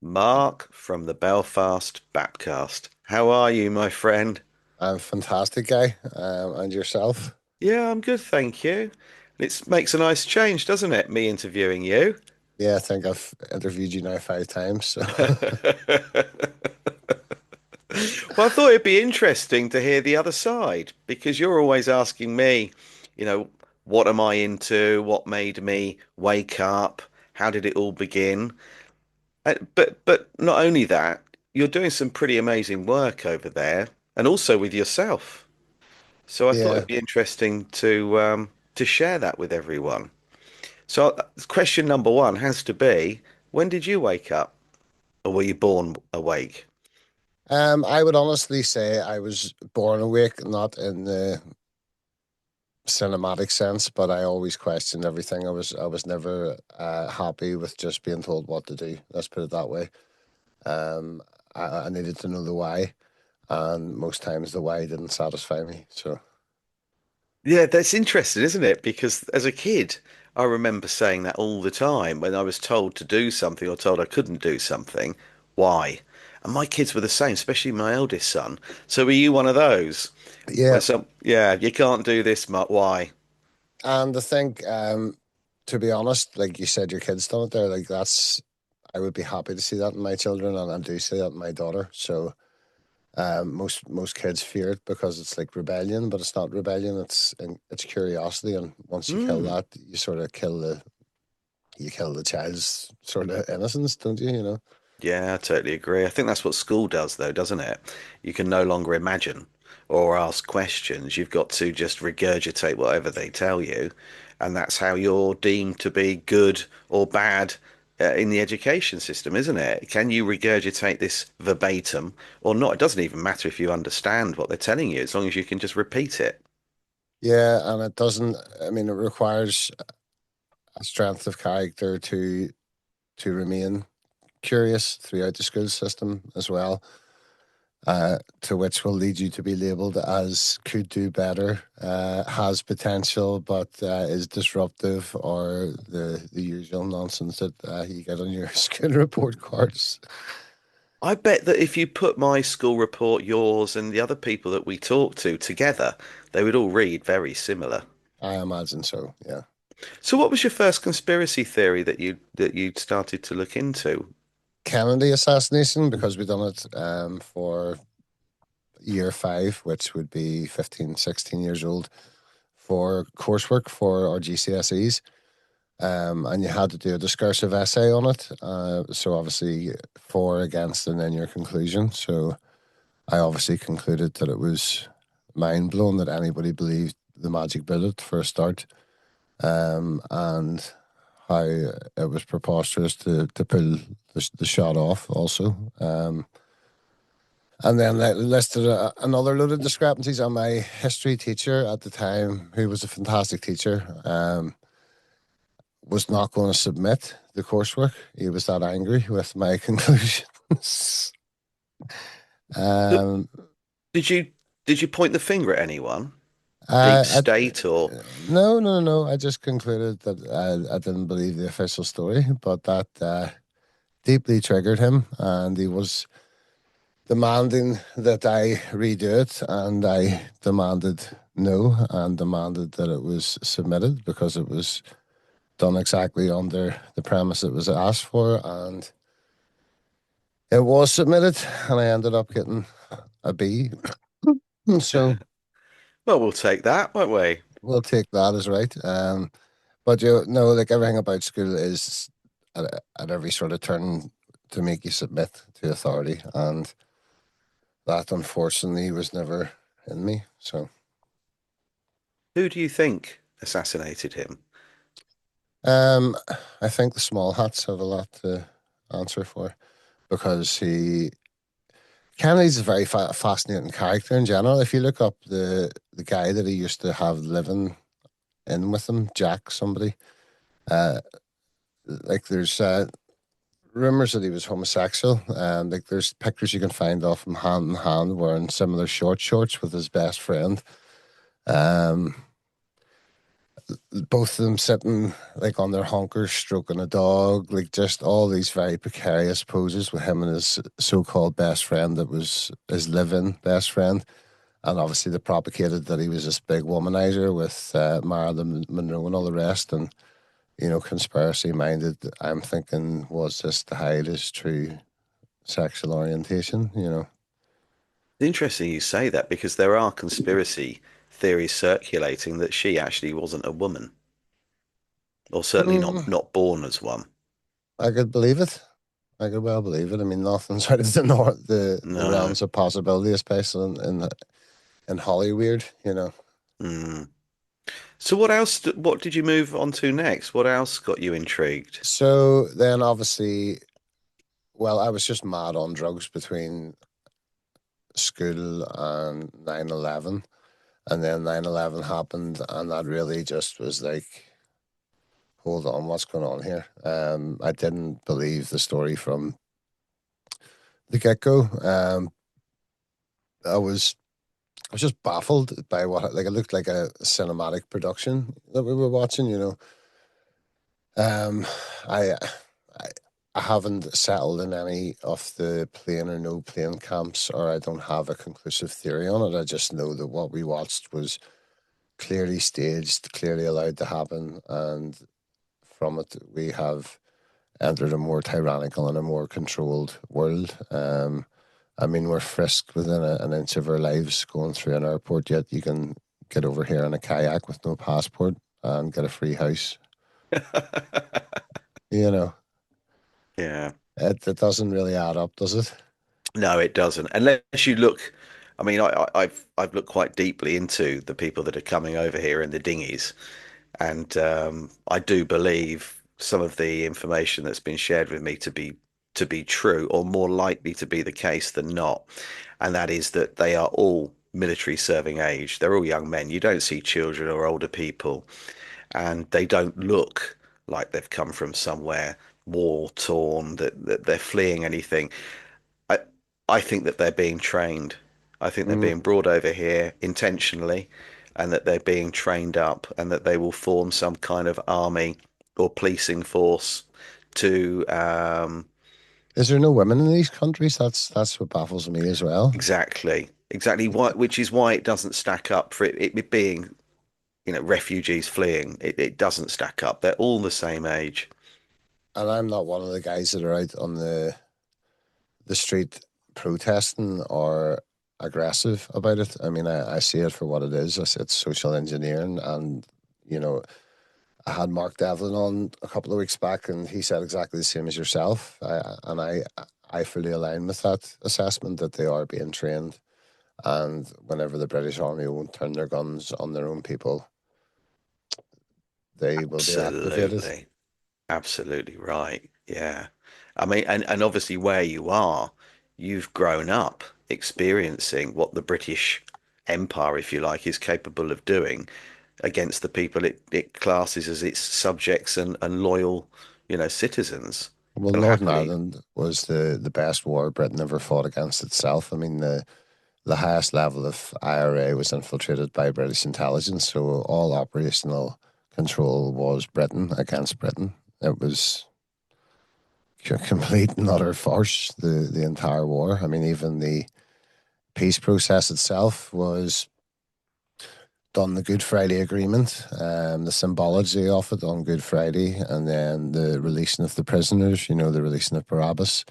Mark from the Belfast Bapcast. How are you, my friend? I'm a fantastic guy. And yourself? Yeah, I'm good, thank you. It makes a nice change, doesn't it, me interviewing you? Yeah, I think I've interviewed you now 5 times. So Well, I thought it'd be interesting to hear the other side because you're always asking me, you know, what am I into? What made me wake up? How did it all begin? But not only that, you're doing some pretty amazing work over there, and also with yourself. So I thought yeah, it'd be interesting to share that with everyone. So question number one has to be, when did you wake up, or were you born awake? I would honestly say I was born awake, not in the cinematic sense, but I always questioned everything. I was never happy with just being told what to do. Let's put it that way. Um, I needed to know the why, and most times the why didn't satisfy me. So Yeah, that's interesting, isn't it? Because as a kid, I remember saying that all the time when I was told to do something or told I couldn't do something. Why? And my kids were the same, especially my eldest son. So were you one of those? yeah, Where yeah, you can't do this, Mark. Why? and I think to be honest, like you said, your kids done it there. Like that's I would be happy to see that in my children, and I do see that in my daughter. So most kids fear it because it's like rebellion, but it's not rebellion. It's curiosity, and once you kill Hmm. that, you sort of kill the child's sort of innocence, don't you? You know. Yeah, I totally agree. I think that's what school does, though, doesn't it? You can no longer imagine or ask questions. You've got to just regurgitate whatever they tell you, and that's how you're deemed to be good or bad in the education system, isn't it? Can you regurgitate this verbatim or not? It doesn't even matter if you understand what they're telling you, as long as you can just repeat it. Yeah, and it doesn't. I mean, it requires a strength of character to remain curious throughout the school system as well. To which will lead you to be labelled as could do better, has potential, but is disruptive, or the usual nonsense that you get on your school report cards. I bet that if you put my school report, yours, and the other people that we talk to together, they would all read very similar. I imagine so, yeah. So what was your first conspiracy theory that you started to look into? Kennedy assassination, because we done it for year five, which would be 15, 16 years old, for coursework for our GCSEs. And you had to do a discursive essay on it. So obviously for, against, and then your conclusion. So I obviously concluded that it was mind blowing that anybody believed the magic bullet for a start, and how it was preposterous to pull the shot off also. And then I listed another load of discrepancies on my history teacher at the time, who was a fantastic teacher. Was not going to submit the coursework. He was that angry with my conclusions. Th- um, Did you did you point the finger at anyone? Deep I, state or no, no, no. I just concluded that I didn't believe the official story, but that deeply triggered him, and he was demanding that I redo it, and I demanded no, and demanded that it was submitted because it was done exactly under the premise it was asked for, and it was submitted, and I ended up getting a B. So well, we'll take that, won't we? we'll take that as right. But you know, like everything about school is at every sort of turn to make you submit to authority, and that unfortunately was never in me. So Who do you think assassinated him? um, I think the small hats have a lot to answer for, because Kennedy's a very fascinating character in general. If you look up the guy that he used to have living in with him, Jack somebody, uh, like there's rumors that he was homosexual, and like there's pictures you can find of him hand in hand wearing similar short shorts with his best friend. Um, both of them sitting like on their honkers, stroking a dog, like just all these very precarious poses with him and his so-called best friend that was his live-in best friend. And obviously they propagated that he was this big womanizer with Marilyn Monroe and all the rest. And, conspiracy minded, I'm thinking, was this to hide his true sexual orientation? It's interesting you say that because there are conspiracy theories circulating that she actually wasn't a woman, or certainly Mm, not born as one. I could believe it. I could well believe it. I mean, nothing's out of the No. realms of possibility, especially in Hollywood. Mm. So what else? What did you move on to next? What else got you intrigued? So then, obviously, well, I was just mad on drugs between school and 9/11, and then 9/11 happened, and that really just was like, hold on, what's going on here? I didn't believe the story from the get go. I was I was just baffled by what like it looked like a cinematic production that we were watching. Um, I, I I haven't settled in any of the plane or no plane camps, or I don't have a conclusive theory on it. I just know that what we watched was clearly staged, clearly allowed to happen, and from it we have entered a more tyrannical and a more controlled world. I mean, we're frisked within an inch of our lives going through an airport, yet you can get over here in a kayak with no passport and get a free house. You know, Yeah. it doesn't really add up, does it? No, it doesn't. Unless you look, I mean, I've looked quite deeply into the people that are coming over here in the dinghies, and I do believe some of the information that's been shared with me to be true, or more likely to be the case than not. And that is that they are all military serving age. They're all young men. You don't see children or older people, and they don't look like they've come from somewhere war torn, that they're fleeing anything. I I think that they're being trained. I think they're Mm. being brought over here intentionally, and that they're being trained up, and that they will form some kind of army or policing force to Is there no women in these countries? That's what baffles me as well. exactly why, which is why it doesn't stack up for it being, refugees fleeing. It doesn't stack up. They're all the same age. And I'm not one of the guys that are out on the street protesting or aggressive about it. I mean, I see it for what it is. It's social engineering, and you know, I had Mark Devlin on a couple of weeks back, and he said exactly the same as yourself. I fully align with that assessment that they are being trained, and whenever the British Army won't turn their guns on their own people, they will be activated. Absolutely. Absolutely right. Yeah. I mean, and obviously where you are, you've grown up experiencing what the British Empire, if you like, is capable of doing against the people it classes as its subjects and loyal, citizens. Well, They'll Northern happily. Ireland was the best war Britain ever fought against itself. I mean, the highest level of IRA was infiltrated by British intelligence, so all operational control was Britain against Britain. It was a complete and utter farce, the entire war. I mean, even the peace process itself was done the Good Friday Agreement, the symbology of it on Good Friday, and then the releasing of the prisoners, the releasing of Barabbas.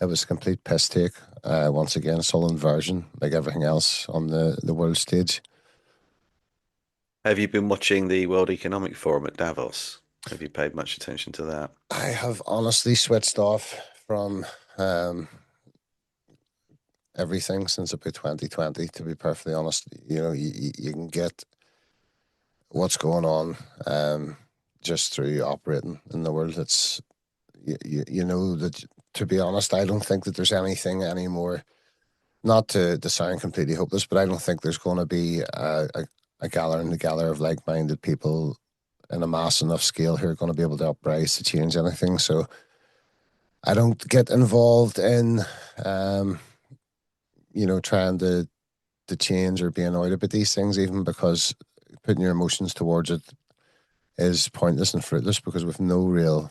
It was a complete piss take. Once again, it's all inversion, like everything else on the world stage. Have you been watching the World Economic Forum at Davos? Have you paid much attention to that? I have honestly switched off from um, everything since about 2020, to be perfectly honest. You can get what's going on just through operating in the world. You know that, to be honest, I don't think that there's anything anymore. Not to sound completely hopeless, but I don't think there's going to be a gathering together of like minded people in a mass enough scale who are going to be able to uprise to change anything. So I don't get involved in, um, trying to change or be annoyed about these things, even because putting your emotions towards it is pointless and fruitless because we've no real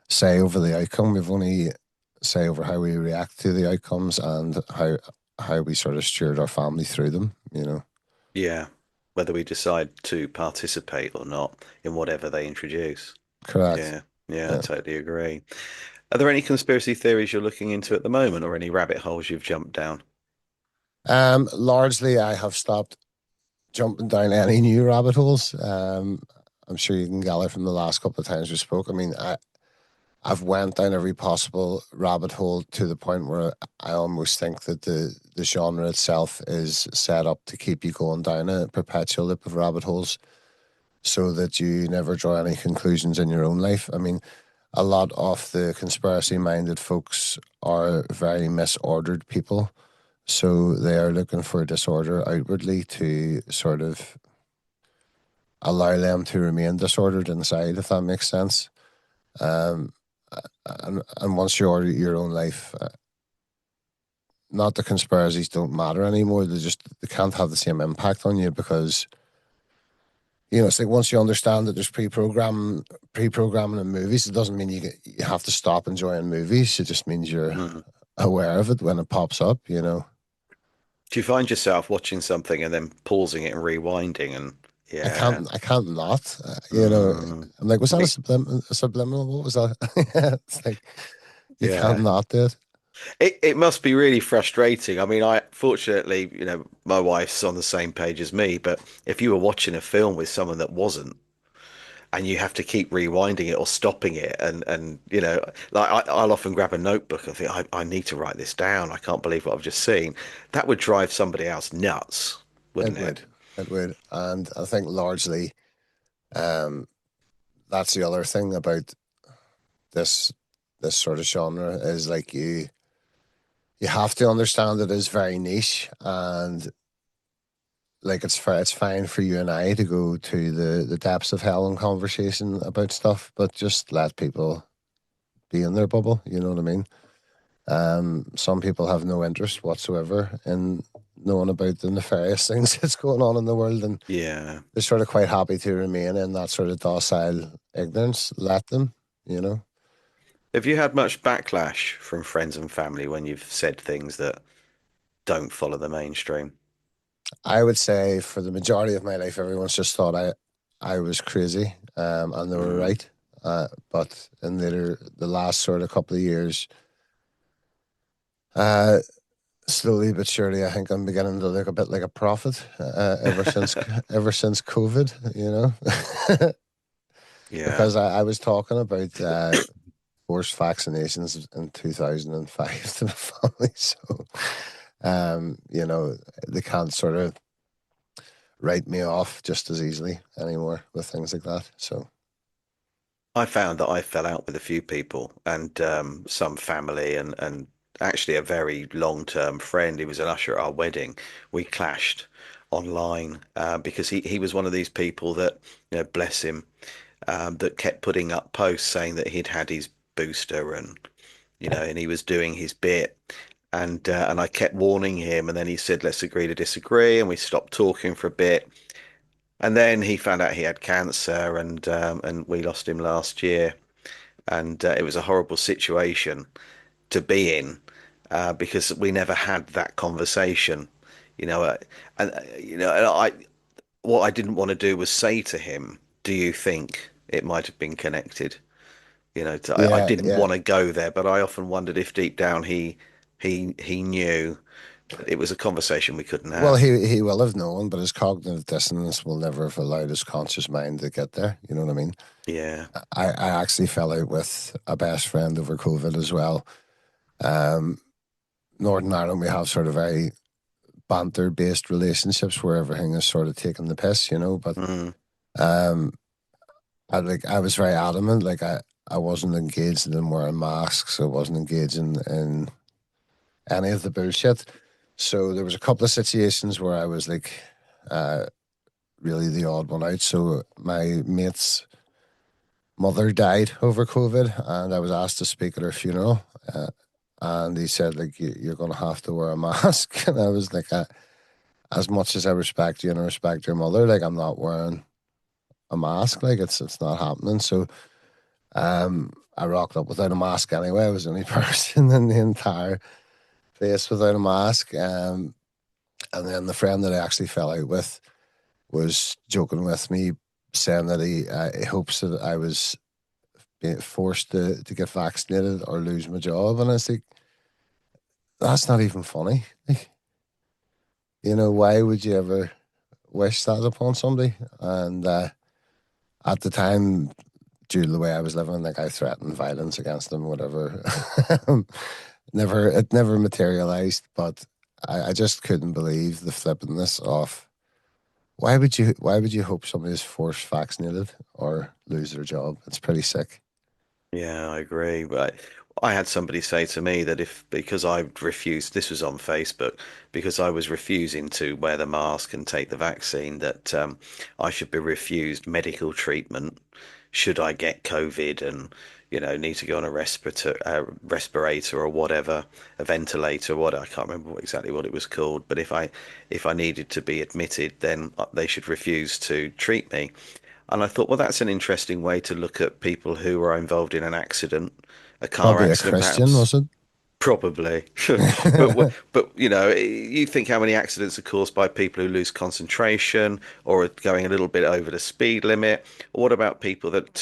say over the outcome. We've only say over how we react to the outcomes and how we sort of steward our family through them. You know, Yeah. Whether we decide to participate or not in whatever they introduce. correct. Yeah. Yeah, I Yeah. totally agree. Are there any conspiracy theories you're looking into at the moment or any rabbit holes you've jumped down? Largely, I have stopped jumping down any new rabbit holes. I'm sure you can gather from the last couple of times we spoke. I mean, I've went down every possible rabbit hole to the point where I almost think that the genre itself is set up to keep you going down a perpetual loop of rabbit holes so that you never draw any conclusions in your own life. I mean, a lot of the conspiracy minded folks are very misordered people. So they are looking for disorder outwardly to sort of allow them to remain disordered inside, if that makes sense. Um, and once you order your own life, not the conspiracies don't matter anymore. They can't have the same impact on you because it's like once you understand that there's pre-programming in movies, it doesn't mean you have to stop enjoying movies. It just means you're Mm. aware of it when it pops up. You know, Do you find yourself watching something and then pausing it and rewinding and yeah. I can't not. Mm. I'm like, was that Me- a subliminal? What was that? It's like you can't Yeah. not do it. It must be really frustrating. I mean, I fortunately, my wife's on the same page as me, but if you were watching a film with someone that wasn't, and you have to keep rewinding it or stopping it, and like I'll often grab a notebook and think, I need to write this down. I can't believe what I've just seen. That would drive somebody else nuts, It wouldn't it? would, it would, and I think largely, um, that's the other thing about this this sort of genre is like you have to understand it is very niche and like it's fine for you and I to go to the depths of hell in conversation about stuff, but just let people be in their bubble. You know what I mean? Some people have no interest whatsoever in knowing about the nefarious things that's going on in the world, and Yeah. they're sort of quite happy to remain in that sort of docile ignorance. Let them, you know. Have you had much backlash from friends and family when you've said things that don't follow the mainstream? I would say for the majority of my life, everyone's just thought I was crazy, and they were Mm. right. But in the last sort of couple of years, uh, slowly but surely, I think I'm beginning to look a bit like a prophet. Ever since COVID, you know, Yeah. because I was talking about forced vaccinations in 2005 to the family, so they can't sort of write me off just as easily anymore with things like that. So I found that I fell out with a few people and some family and actually a very long-term friend. He was an usher at our wedding. We clashed online because he was one of these people that, bless him, that kept putting up posts saying that he'd had his booster and he was doing his bit. And I kept warning him, and then he said, "Let's agree to disagree," and we stopped talking for a bit. And then he found out he had cancer, and we lost him last year. And it was a horrible situation to be in because we never had that conversation, you know. And I what I didn't want to do was say to him, "Do you think it might have been connected?" I yeah, didn't yeah. want to go there, but I often wondered if deep down he knew, but it was a conversation we couldn't Well, have. he will have known, but his cognitive dissonance will never have allowed his conscious mind to get there. You know what I mean? Yeah. I actually fell out with a best friend over COVID as well. Um, Northern Ireland, we have sort of very banter based relationships where everything is sort of taking the piss, you know. But Mm. um, I was very adamant, like I wasn't engaged in wearing masks. I wasn't engaged in any of the bullshit. So there was a couple of situations where I was like, uh, really the odd one out. So my mate's mother died over COVID, and I was asked to speak at her funeral. And he said, like, you're going to have to wear a mask. And I was like, as much as I respect you and I respect your mother, like, I'm not wearing. a mask. Like it's not happening. So I rocked up without a mask anyway. I was the only person in the entire place without a mask. And then the friend that I actually fell out with was joking with me, saying that he hopes that I was being forced to get vaccinated or lose my job. And I was like, that's not even funny. Like, why would you ever wish that upon somebody? And at the time, due to the way I was living, like I threatened violence against them, whatever. It never materialized, but I just couldn't believe the flippantness of why would you hope somebody is forced vaccinated or lose their job? It's pretty sick. Yeah, I agree. But I had somebody say to me that if because I refused, this was on Facebook, because I was refusing to wear the mask and take the vaccine, that I should be refused medical treatment should I get COVID and need to go on a respirator or whatever, a ventilator, what I can't remember exactly what it was called. But if I needed to be admitted, then they should refuse to treat me. And I thought, well, that's an interesting way to look at people who are involved in an accident, a car Probably a accident, Christian, perhaps. was it? Probably, but you think how many accidents are caused by people who lose concentration or are going a little bit over the speed limit? Or what about people that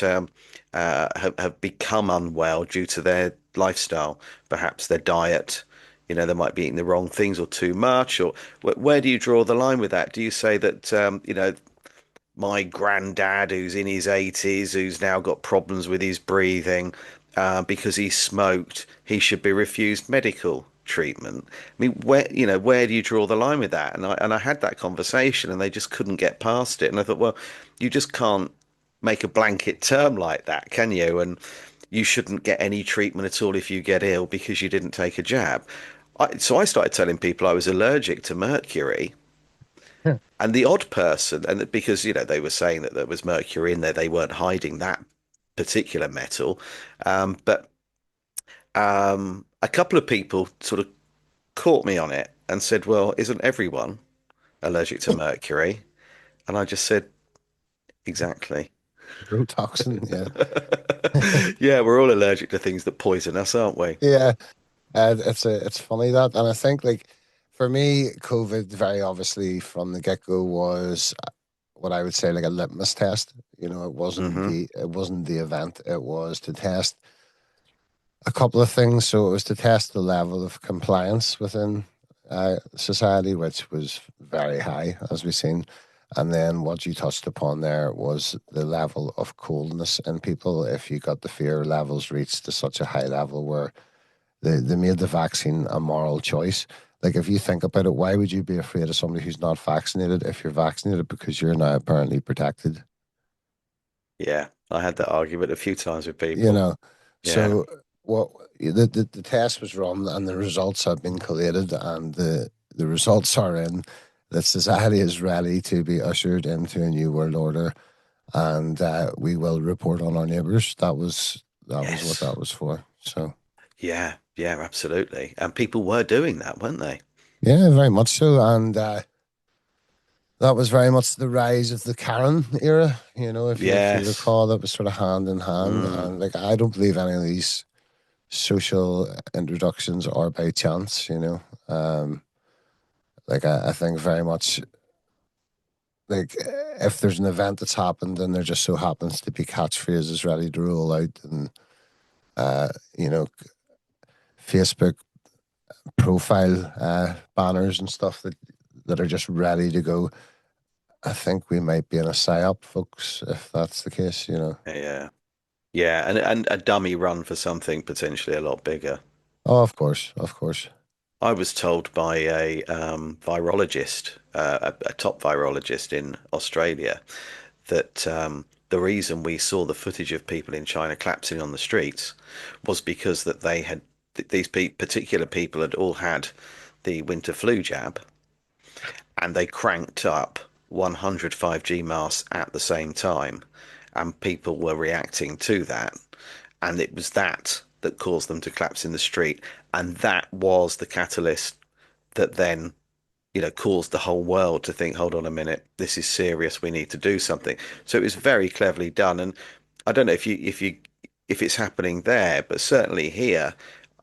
have become unwell due to their lifestyle, perhaps their diet? They might be eating the wrong things or too much. Or where do you draw the line with that? Do you say that my granddad who's in his 80s, who's now got problems with his breathing because he smoked, he should be refused medical treatment? I mean, where do you draw the line with that? And I had that conversation, and they just couldn't get past it. And I thought, well, you just can't make a blanket term like that, can you? And you shouldn't get any treatment at all if you get ill because you didn't take a jab. So I started telling people I was allergic to mercury, and the odd person, and because they were saying that there was mercury in there, they weren't hiding that particular metal. But a couple of people sort of caught me on it and said, "Well, isn't everyone allergic to mercury?" And I just said, "Exactly." Neurotoxin, yeah. Yeah, we're all allergic to things that poison us, aren't we? Yeah, it's funny that, and I think like for me, COVID very obviously from the get go was what I would say like a litmus test. It wasn't Hmm. the event. It was to test a couple of things. So it was to test the level of compliance within society, which was very high, as we've seen. And then what you touched upon there was the level of coldness in people. If you got the fear levels reached to such a high level where they made the vaccine a moral choice. Like if you think about it, why would you be afraid of somebody who's not vaccinated if you're vaccinated because you're now apparently protected? Yeah, I had that argument a few times with You people. know, Yeah. so what the test was run and the results have been collated and the results are in that society is ready to be ushered into a new world order and we will report on our neighbours. That was what Yes. that was for. So Yeah. Yeah, absolutely. And people were doing that, weren't they? yeah, very much so. And that was very much the rise of the Karen era. If you Yes. recall, that was sort of hand in hand. Mm. And like, I don't believe any of these social introductions are by chance. Like I think very much like if there's an event that's happened and there just so happens to be catchphrases ready to roll out and uh, you know, Facebook profile banners and stuff that are just ready to go. I think we might be in a psyop, folks, if that's the case. Yeah. Yeah, and a dummy run for something potentially a lot bigger. Oh, of course, of course. I was told by a virologist, a top virologist in Australia, that the reason we saw the footage of people in China collapsing on the streets was because that they had these particular people had all had the winter flu jab, and they cranked up 100 5G masks at the same time, and people were reacting to that, and it was that that caused them to collapse in the street, and that was the catalyst that then caused the whole world to think, hold on a minute, this is serious. We need to do something. So it was very cleverly done. And I don't know if it's happening there, but certainly here,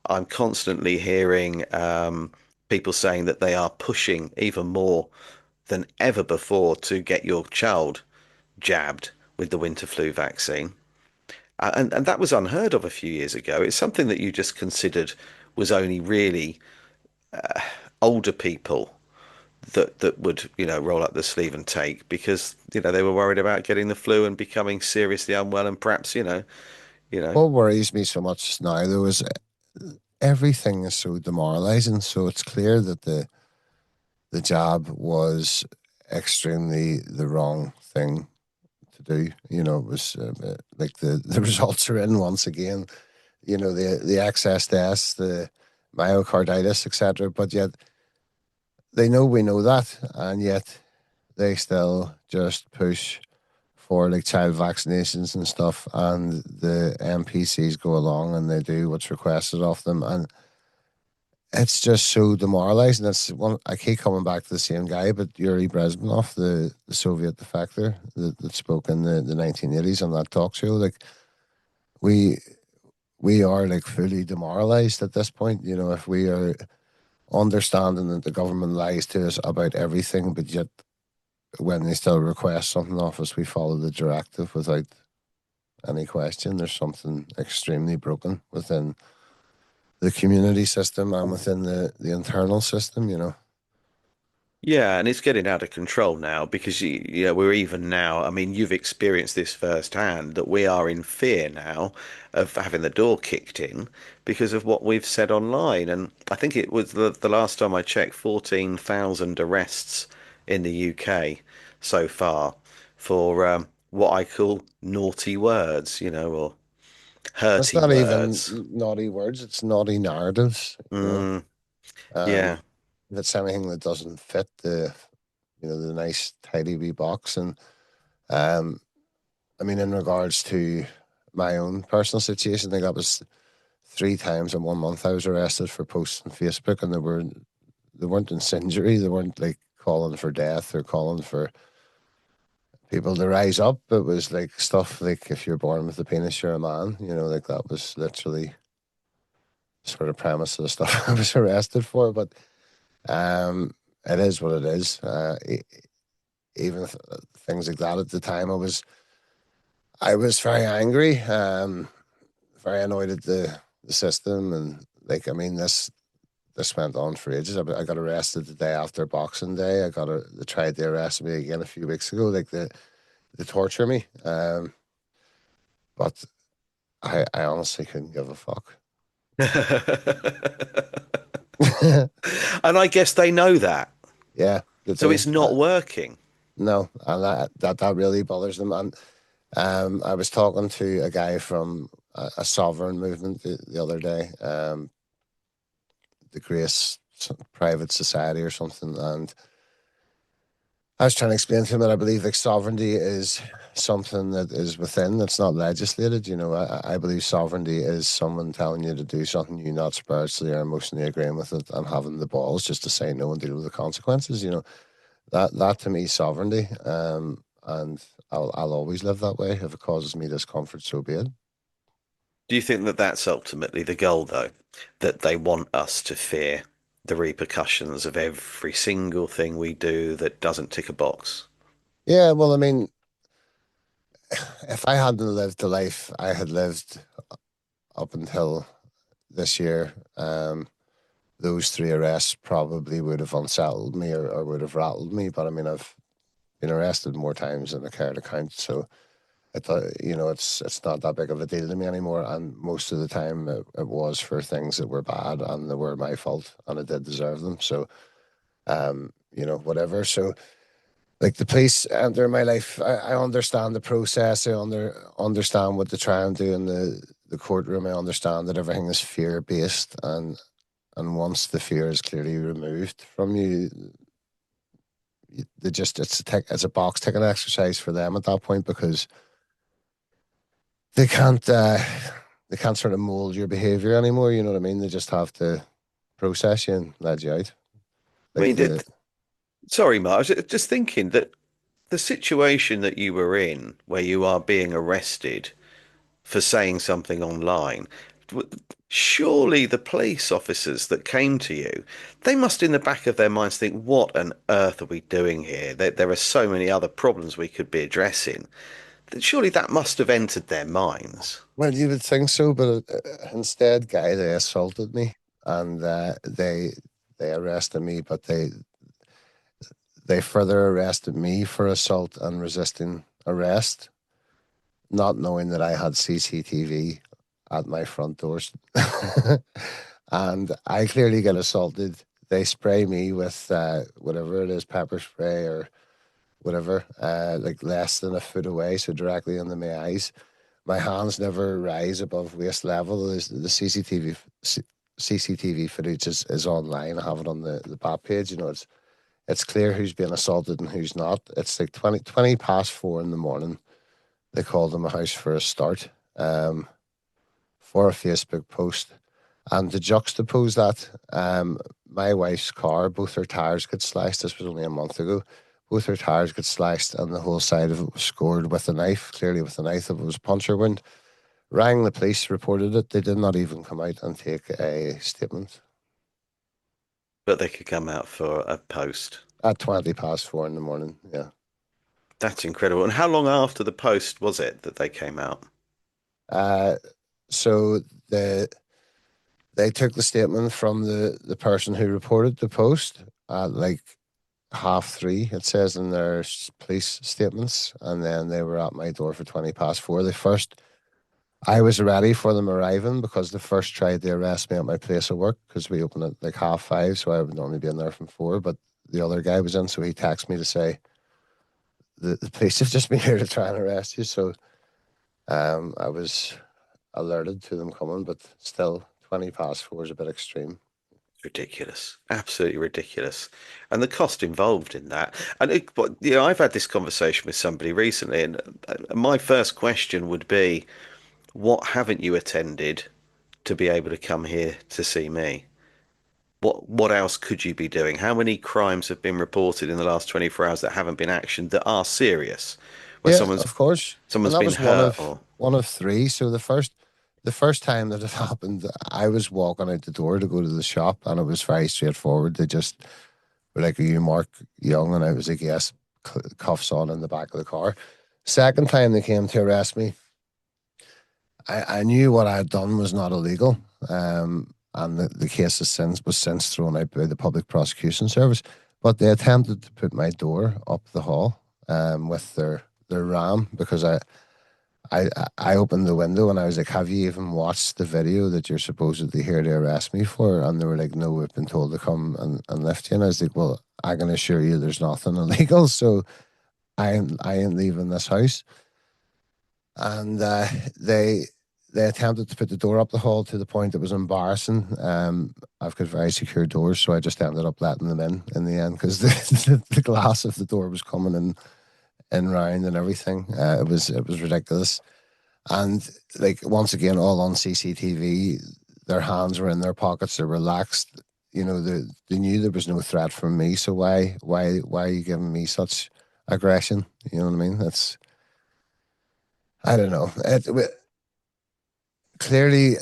I'm constantly hearing people saying that they are pushing even more than ever before to get your child jabbed with the winter flu vaccine. And that was unheard of a few years ago. It's something that you just considered was only really older people that would, roll up the sleeve and take because, they were worried about getting the flu and becoming seriously unwell and perhaps, you know. What worries me so much now, though, is everything is so demoralizing. So it's clear that the jab was extremely the wrong thing to do. It was like the results are in once again. The excess deaths, the myocarditis, etc. But yet they know we know that, and yet they still just push for like child vaccinations and stuff, and the NPCs go along and they do what's requested of them, and it's just so demoralizing. It's one I keep coming back to the same guy, but Yuri Bezmenov, the Soviet defector that spoke in the 1980s on that talk show, like we we are like fully demoralized at this point. If we are understanding that the government lies to us about everything, but yet when they still request something of us, we follow the directive without any question. There's something extremely broken within the community system and within the internal system. Yeah, and it's getting out of control now because we're even now. I mean, you've experienced this firsthand that we are in fear now of having the door kicked in because of what we've said online. And I think it was the last time I checked, 14,000 arrests in the UK so far for what I call naughty words, or It's hurty not even words. naughty words, it's naughty narratives. Mm, Um, yeah. if it's anything that doesn't fit the nice tidy wee box. And um, I mean, in regards to my own personal situation, I think that was 3 times in 1 month I was arrested for posts on Facebook, and they weren't incendiary, they weren't like calling for death or calling for people to rise up. It was like stuff like if you're born with a penis, you're a man. Like that was literally sort of premise of the stuff I was arrested for. But um, it is what it is. Even things like that at the time, I was very angry, very annoyed at the system, and like I mean this went on for ages. I got arrested the day after Boxing Day. They tried to arrest me again a few weeks ago. Like they torture me, but I honestly couldn't give a fuck. And I guess they know that. Yeah, they So do. it's not working. No, and that really bothers them. And I was talking to a guy from a sovereign movement the other day, the Grace Private Society or something, and I was trying to explain to him that I believe like sovereignty is something that is within, that's not legislated. I believe sovereignty is someone telling you to do something you're not spiritually or emotionally agreeing with it and having the balls just to say no and deal with the consequences. That to me is sovereignty. And I'll always live that way. If it causes me discomfort, so be it. Do you think that that's ultimately the goal, though? That they want us to fear the repercussions of every single thing we do that doesn't tick a box? Yeah, well, I mean, if I hadn't lived the life I had lived up until this year, those 3 arrests probably would have unsettled me or would have rattled me. But I mean, I've been arrested more times than I care to count. So it's not that big of a deal to me anymore. And most of the time, it was for things that were bad and they were my fault, and I did deserve them. So whatever. So like the police enter my life, I understand the process. I understand what they try and do in the courtroom. I understand that everything is fear based, and once the fear is clearly removed from you, they just it's a box ticking exercise for them at that point, because they can't uh, they can't sort of mold your behavior anymore. You know what I mean? They just have to process you and let you out. I Like mean, the Sorry, Mark. I was just thinking that the situation that you were in, where you are being arrested for saying something online, surely the police officers that came to you, they must in the back of their minds think, what on earth are we doing here? There are so many other problems we could be addressing. Surely that must have entered their minds. Well, you would think so, but instead, guy, they assaulted me, and they arrested me, but they further arrested me for assault and resisting arrest, not knowing that I had CCTV at my front doors. And I clearly get assaulted. They spray me with whatever it is, pepper spray or whatever, like less than a foot away, so directly under my eyes. My hands never rise above waist level. The CCTV footage is online. I have it on the BAP page. You know, it's clear who's being assaulted and who's not. It's like 20 past 4 in the morning. They called in my house for a start, for a Facebook post. And to juxtapose that, my wife's car, both her tires got sliced. This was only a month ago. Both her tires got sliced, and the whole side of it was scored with a knife, clearly with a knife. It was a puncture wound. Rang the police, reported it. They did not even come out and take a statement But they could come out for a post. at 20 past 4 in the morning. Yeah. That's incredible. And how long after the post was it that they came out? Uh, so they took the statement from the person who reported the post at like 3:30. It says in their police statements, and then they were at my door for 20 past 4. I was ready for them arriving because they first tried to arrest me at my place of work because we open at like 5:30, so I would normally be in there from 4. But the other guy was in, so he texted me to say the police have just been here to try and arrest you. So I was alerted to them coming, but still 20 past 4 is a bit extreme. Ridiculous, absolutely ridiculous, and the cost involved in that. And but I've had this conversation with somebody recently, and my first question would be, what haven't you attended to be able to come here to see me? What else could you be doing? How many crimes have been reported in the last 24 hours that haven't been actioned that are serious, where Yeah, of course. And someone's that been was hurt or one of three. So the first time that it happened, I was walking out the door to go to the shop, and it was very straightforward. They just were like, "Are you Mark Young?" And I was like, "Yes." Cuffs on in the back of the car. Second time they came to arrest me, I knew what I had done was not illegal. And the case was since thrown out by the public prosecution service. But they attempted to put my door up the hall, with their ram, because I opened the window and I was like, "Have you even watched the video that you're supposedly here to arrest me for?" And they were like, "No, we've been told to come and lift you." And I was like, "Well, I can assure you there's nothing illegal, so I ain't leaving this house." And they attempted to put the door up the hall to the point it was embarrassing. I've got very secure doors, so I just ended up letting them in the end because the glass of the door was coming in round and everything. It was ridiculous. And like once again, all on CCTV, their hands were in their pockets. They're relaxed. They knew there was no threat from me. So why are you giving me such aggression? You know what I mean? I don't know. Clearly,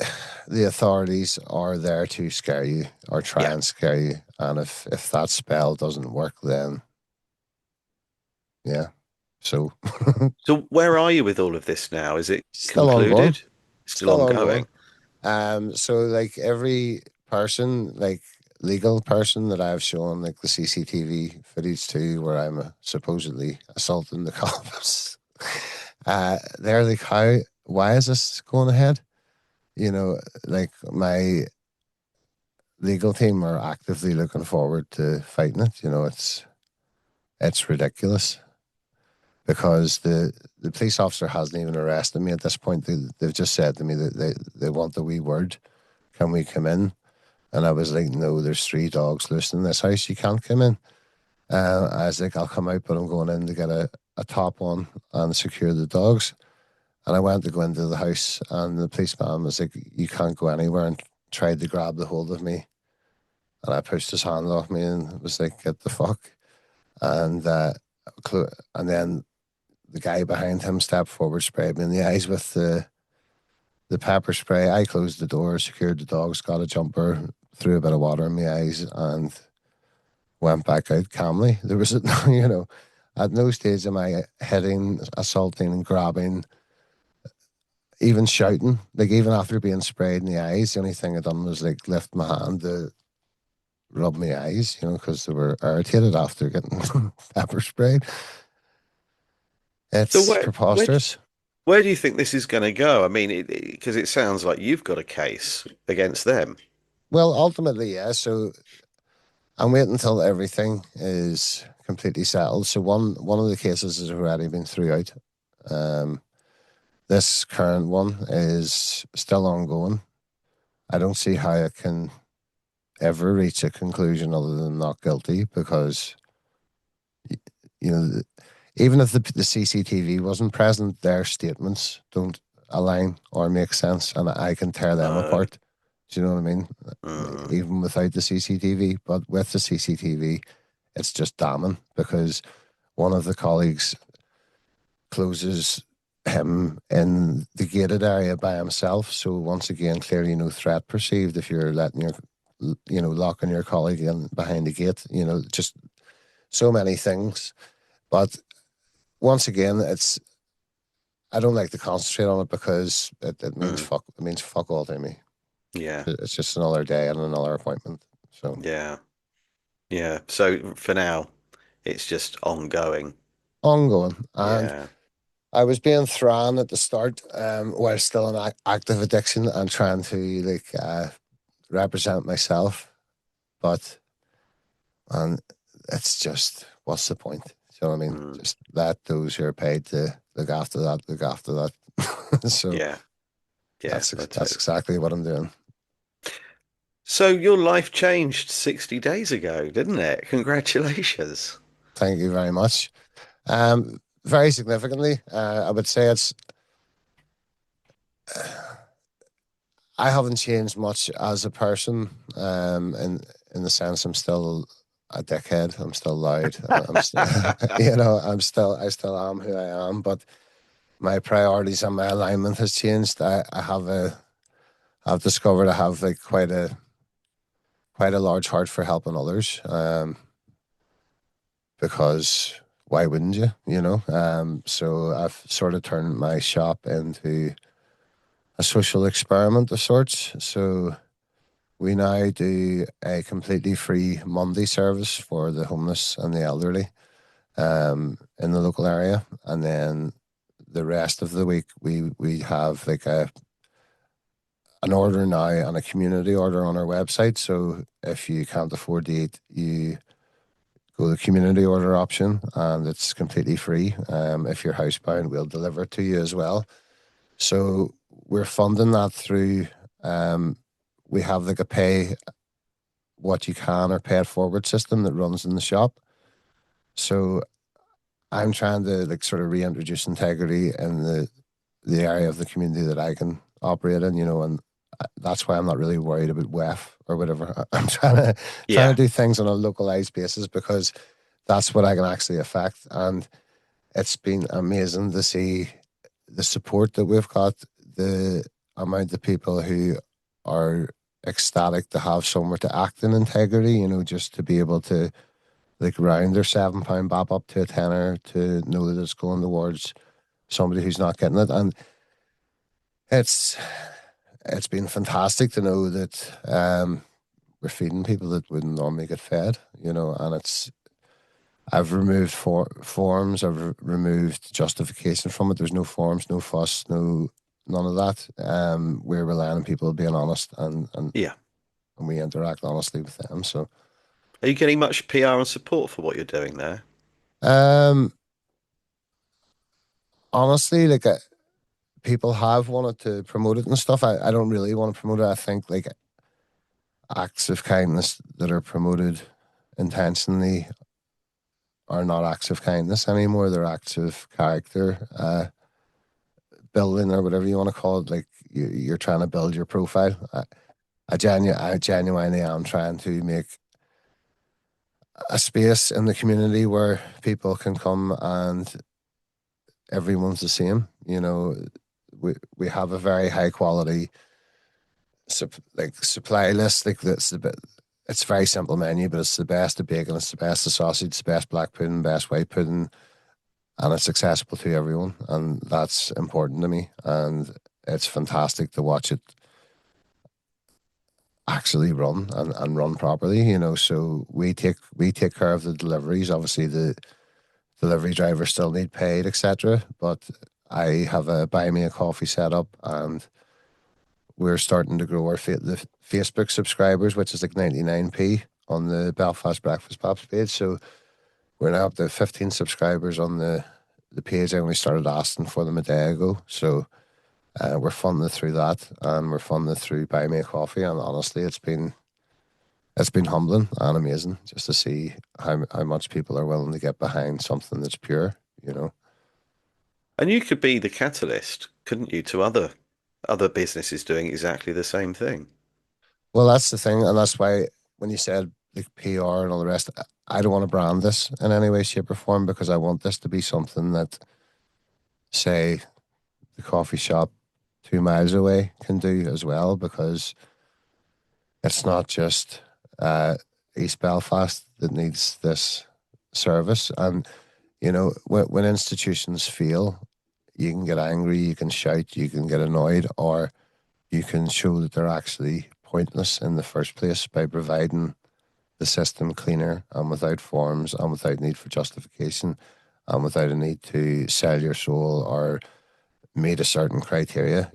the authorities are there to scare you or try yeah. and scare you. And if that spell doesn't work, then yeah. So So where are you with all of this now? Is it still ongoing. concluded? Still Still ongoing. ongoing? So like every person, like legal person that I've shown like the CCTV footage to where I'm supposedly assaulting the cops, they're like, why is this going ahead? You know, like my legal team are actively looking forward to fighting it. It's ridiculous because the police officer hasn't even arrested me at this point. They've just said to me that they want the wee word. Can we come in? And I was like, no, there's three dogs loose in this house. You can't come in. I was like, I'll come out, but I'm going in to get a top on and secure the dogs. And I went to go into the house, and the policeman was like, you can't go anywhere, and tried to grab the hold of me. And I pushed his hand off me and was like, get the fuck. and and then the guy behind him stepped forward, sprayed me in the eyes with the pepper spray. I closed the door, secured the dogs, got a jumper, threw a bit of water in my eyes, and went back out calmly. There was, at no stage am I hitting, assaulting, and grabbing, even shouting. Like, even after being sprayed in the eyes, the only thing I done was like lift my hand to rub my eyes, because they were irritated after getting pepper sprayed. So It's preposterous. where do you think this is going to go? I mean, because it sounds like you've got a case against them. Well, ultimately, yeah. So I'm waiting until everything is completely settled. So one of the cases has already been through out. Um, this current one is still ongoing. I don't see how it can ever reach a conclusion other than not guilty because you know even if the CCTV wasn't present, their statements don't align or make sense, and I can tear them No. apart. Do you know what I mean? Mm, Even without the CCTV, but with the CCTV, it's just damning because one of the colleagues closes him in the gated area by himself. So once again, clearly no threat perceived if you're letting locking your colleague in behind the gate. Just so many things. But once again, I don't like to concentrate on it because it means mm, fuck. It means fuck all to me. yeah, It's just another day and another appointment. So yeah, yeah. So for now, it's just ongoing. ongoing, and Yeah. I was being thrown at the start, while still in active addiction and trying to represent myself, but and it's just what's the point? You know what I mean? Mm, Just let those who are paid to look after that. So yeah. Yeah. that's exactly what I'm doing. So your life changed 60 days ago, didn't it? Congratulations. Thank you very much. Very significantly, I would say I haven't changed much as a person. In the sense, I'm still a dickhead. I'm still loud. I'm still, I still am who I am. But my priorities and my alignment has changed. I've discovered I have like quite a large heart for helping others. Because why wouldn't you? So I've sort of turned my shop into a social experiment of sorts. So we now do a completely free Monday service for the homeless and the elderly, in the local area, and then the rest of the week we have like an order now and a community order on our website. So if you can't afford to eat, you go the community order option, and it's completely free. If you're housebound, we'll deliver it to you as well. So we're funding that through. Um, we have like a pay what you can or pay it forward system that runs in the shop. So I'm trying to like sort of reintroduce integrity in the area of the community that I can operate in, and that's why I'm not really worried about WEF or whatever. I'm trying to Yeah. do things on a localized basis because that's what I can actually affect. And it's been amazing to see the support that we've got, the amount of people who are ecstatic to have somewhere to act in integrity, just to be able to like round their £7 bop up to a tenner to know that it's going towards somebody who's not getting it. And it's it's been fantastic to know that we're feeding people that wouldn't normally get fed, and I've removed forms. I've removed justification from it. There's no forms, no fuss, no none of that. We're relying on people being honest, Yeah. and we interact honestly with them. So, Are you getting much PR and support for what you're doing there? um, honestly, like people have wanted to promote it and stuff. I don't really want to promote it. I think like acts of kindness that are promoted intentionally are not acts of kindness anymore. They're acts of character. Building or whatever you want to call it. Like you're trying to build your profile. I genuinely am trying to make a space in the community where people can come and everyone's the same. You know, we have a very high quality supply list. Like that's the bit. It's a very simple menu, but it's the best of bacon, it's the best of sausage, the best black pudding, best white pudding, and it's accessible to everyone, and that's important to me. And it's fantastic to watch it actually run and run properly. You know, so we take care of the deliveries. Obviously, the delivery drivers still need paid, etc. But I have a buy me a coffee set up, and we're starting to grow the Facebook subscribers, which is like 99p on the Belfast Breakfast Pops page. So we're now up to 15 subscribers on the page, and we started asking for them a day ago. So we're funded through that, and we're funded through Buy Me a Coffee. And honestly, it's been humbling and amazing just to see how much people are willing to get behind something that's pure. You know. And you could be the catalyst, couldn't you, to other businesses doing exactly the same thing? Well, that's the thing, and that's why when you said like PR and all the rest, I don't want to brand this in any way, shape, or form because I want this to be something that, say, the coffee shop 2 miles away can do as well, because it's not just uh, East Belfast that needs this service. And when institutions fail, you can get angry, you can shout, you can get annoyed, or you can show that they're actually pointless in the first place by providing the system cleaner and without forms and without need for justification and without a need to sell your soul or meet a certain criteria.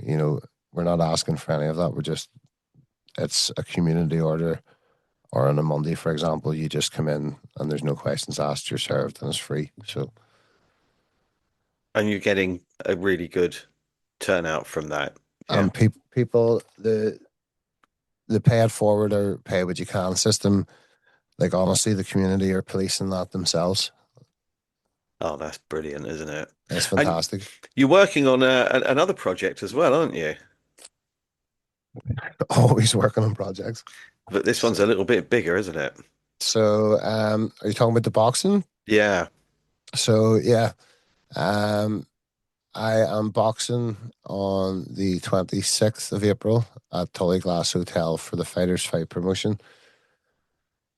We're not asking for any of that. It's a community order, or on a Monday, for example, you just come in and there's no questions asked, you're served and it's free. So, And you're getting a really good turnout from that. Yeah. people, the pay it forward or pay what you can system, like honestly, the community are policing that themselves. Oh, that's brilliant, isn't it? It's And fantastic. you're working on another project as well, aren't you? Always working on projects. But this one's So, a little bit bigger, isn't it? are you talking about the boxing? Yeah. So, yeah, um, I am boxing on the 26th of April at Tully Glass Hotel for the Fighters Fight promotion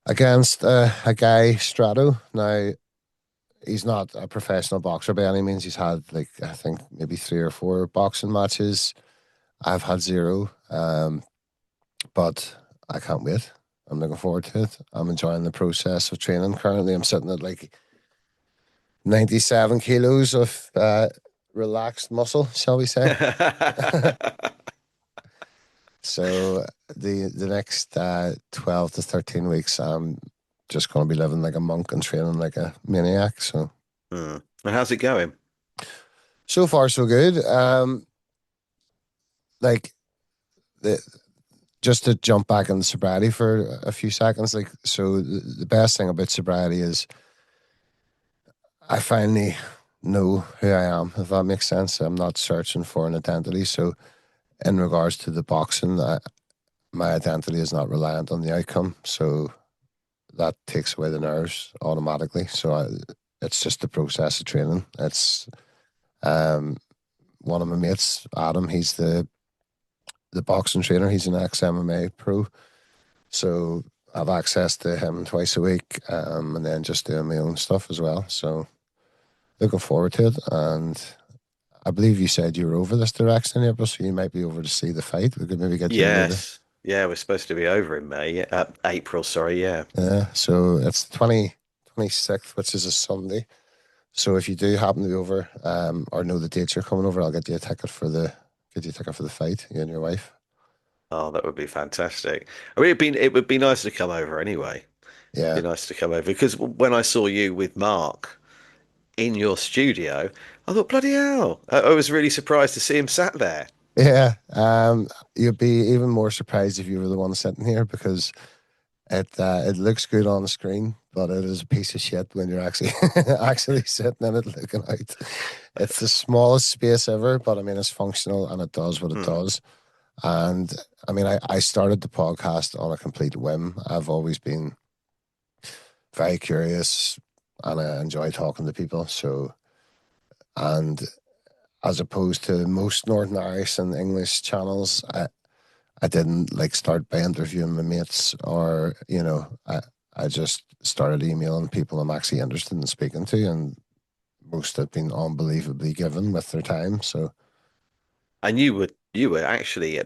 against a guy, Strato. Now, he's not a professional boxer by any means. He's had, like, I think maybe 3 or 4 boxing matches. I've had zero, but I can't wait. I'm looking forward to it. I'm enjoying the process of training. Currently, I'm sitting at like 97 kilos of relaxed muscle, shall we say. So the next 12 to 13 weeks, I'm just going to be living like a monk and training like a maniac. So Hmm. And how's it going? so far so good. Like the just to jump back into sobriety for a few seconds, like so the best thing about sobriety is I finally know who I am, if that makes sense. I'm not searching for an identity. So in regards to the boxing, my identity is not reliant on the outcome. So that takes away the nerves automatically. It's just the process of training. It's um, one of my mates, Adam. He's the boxing trainer. He's an ex MMA pro, so I've access to him twice a week, and then just doing my own stuff as well. So looking forward to it. And I believe you said you were over this direction in April, so you might be over to see the fight. We could maybe get you over to. Yes. Yeah, we're supposed to be over in May. April, sorry, yeah. Yeah, so it's 26th, which is a Sunday. So if you do happen to be over, or know the dates you're coming over, I'll get you a ticket for the fight, you and your wife. Oh, that would be fantastic. I mean, it would be nice to come over anyway. Be Yeah. nice to come over because when I saw you with Mark in your studio, I thought, bloody hell! I was really surprised to see him sat there. Yeah. You'd be even more surprised if you were the one sitting here because it looks good on the screen, but it is a piece of shit when you're actually actually sitting in it looking out. It's the smallest space ever, but I mean it's functional and it does what it Hmm. does. And I mean I started the podcast on a complete whim. I've always been very curious, and I enjoy talking to people. So, and as opposed to most Northern Irish and English channels, I didn't like start by interviewing my mates, or I just started emailing people I'm actually interested in speaking to, and most have been unbelievably given with their time. So And you were actually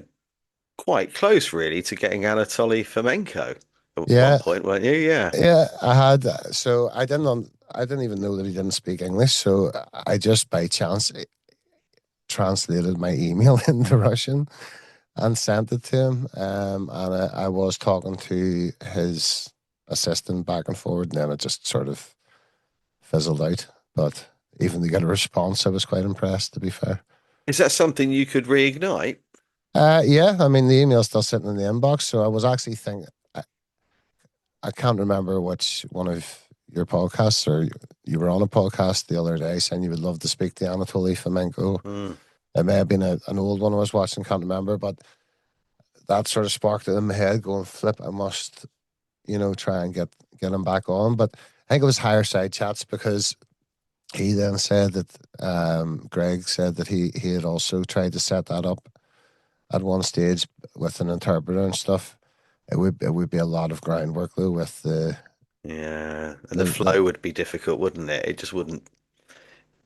quite close, really, to getting Anatoly Fomenko at one yeah, point, weren't you? Yeah. yeah, I had. So I didn't even know that he didn't speak English. So I just by chance translated my email into Russian and sent it to him. And I was talking to his assistant back and forward, and then it just sort of fizzled out. But even to get a response, I was quite impressed, to be fair. Is that something you could reignite? Yeah, I mean, the email's still sitting in the inbox. So I was actually thinking, I can't remember which one of your podcasts, or you were on a podcast the other day saying you would love to speak to Anatoly Fomenko. Mm, It may have been an old one I was watching, can't remember, but that sort of sparked it in my head going, flip, I must, try and get him back on. But I think it was higher side chats, because he then said that Greg said that he had also tried to set that up at one stage with an interpreter and stuff. It would be a lot of groundwork though, with yeah. And the the flow would be difficult, wouldn't it? It just wouldn't.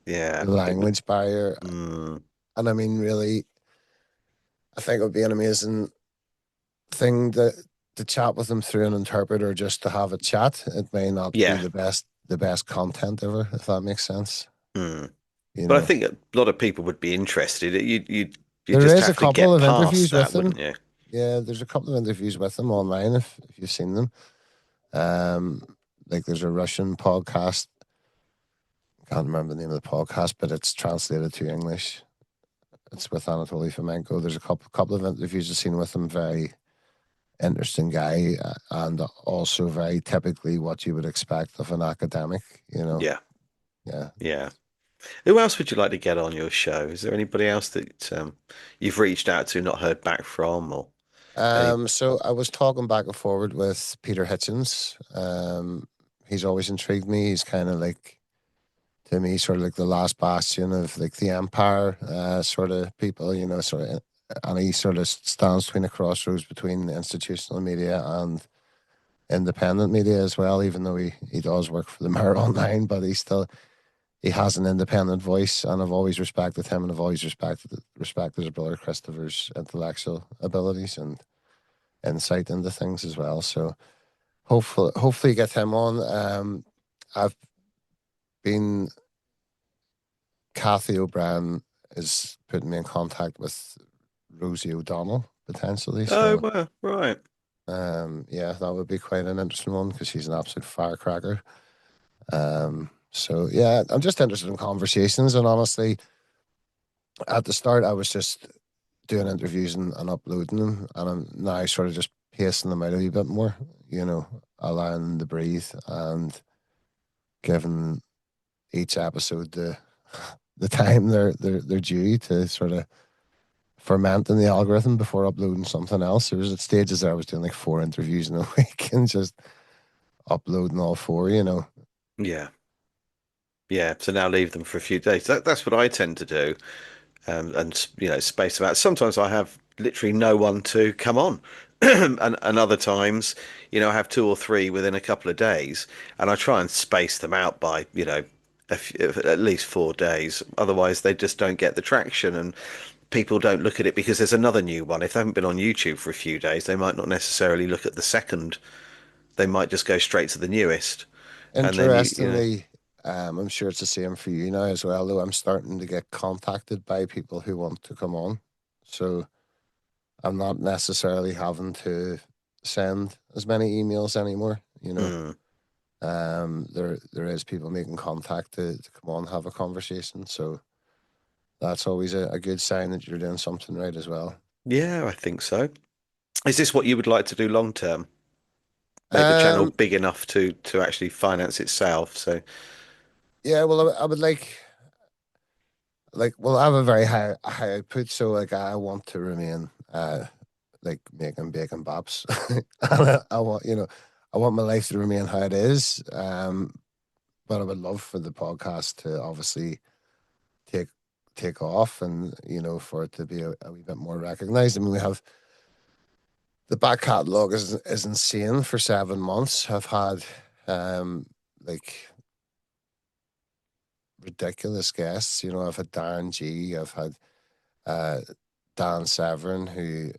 Yeah. the It would. language barrier. Mm, And I mean, really, I think it would be an amazing thing to chat with them through an interpreter, just to have a chat. It may not be yeah. the best content ever, if that makes sense. Mm. You But I know, think a lot of people would be interested. You there just is a have to couple get of past interviews with that, them. wouldn't you? Yeah, there's a couple of interviews with them online, if you've seen them. Um, like there's a Russian podcast. Can't remember the name of the podcast, but it's translated to English. It's with Anatoly Fomenko. There's a couple of interviews I've seen with him. Very interesting guy, and also very typically what you would expect of an academic. Yeah. Yeah. Yeah. Who else would you like to get on your show? Is there anybody else that you've reached out to, not heard back from, or any? So I was talking back and forward with Peter Hitchens. He's always intrigued me. He's kind of like, to me, sort of like the last bastion of like the empire sort of people, and he sort of stands between a crossroads between institutional media and independent media as well, even though he does work for the Mirror Online, but he has an independent voice, and I've always respected him, and I've always respected his brother Christopher's intellectual abilities and insight into things as well. So hopefully get him on. I've been Kathy O'Brien is putting me in contact with Rosie O'Donnell potentially. Oh, So well, right. yeah, that would be quite an interesting one, because she's an absolute firecracker. So yeah, I'm just interested in conversations, and honestly, at the start I was just doing interviews and uploading them, and I'm now sort of just pacing them out a wee bit more, allowing them to breathe, and giving each episode the time they're due to sort of ferment in the algorithm before uploading something else. There was at stages there I was doing like 4 interviews in a week and just uploading all four. Yeah. Yeah. So now leave them for a few days. That's what I tend to do. And space them out. Sometimes I have literally no one to come on, and other times, I have two or three within a couple of days, and I try and space them out by at least 4 days. Otherwise, they just don't get the traction, and people don't look at it because there's another new one. If they haven't been on YouTube for a few days, they might not necessarily look at the second. They might just go straight to the newest, and then Interestingly, I'm sure it's the same for you now as well, though. I'm starting to get contacted by people who want to come on. So I'm not necessarily having to send as many emails anymore. mm, There is people making contact to come on, have a conversation. So that's always a good sign that you're doing something right as well. yeah, I think so. Is this what you would like to do long term? Make the channel Um, big enough to actually finance itself. So, yeah, well, I would well, I have a very high output, so like I want to remain like making bacon bops. And I want, I want my life to remain how it is. But I would love for the podcast to obviously take take off, and for it to be a wee bit more recognized. I mean, we have the back catalog is insane. For 7 months I've had like ridiculous guests. I've had Darren G, I've had uh Dan Severn, who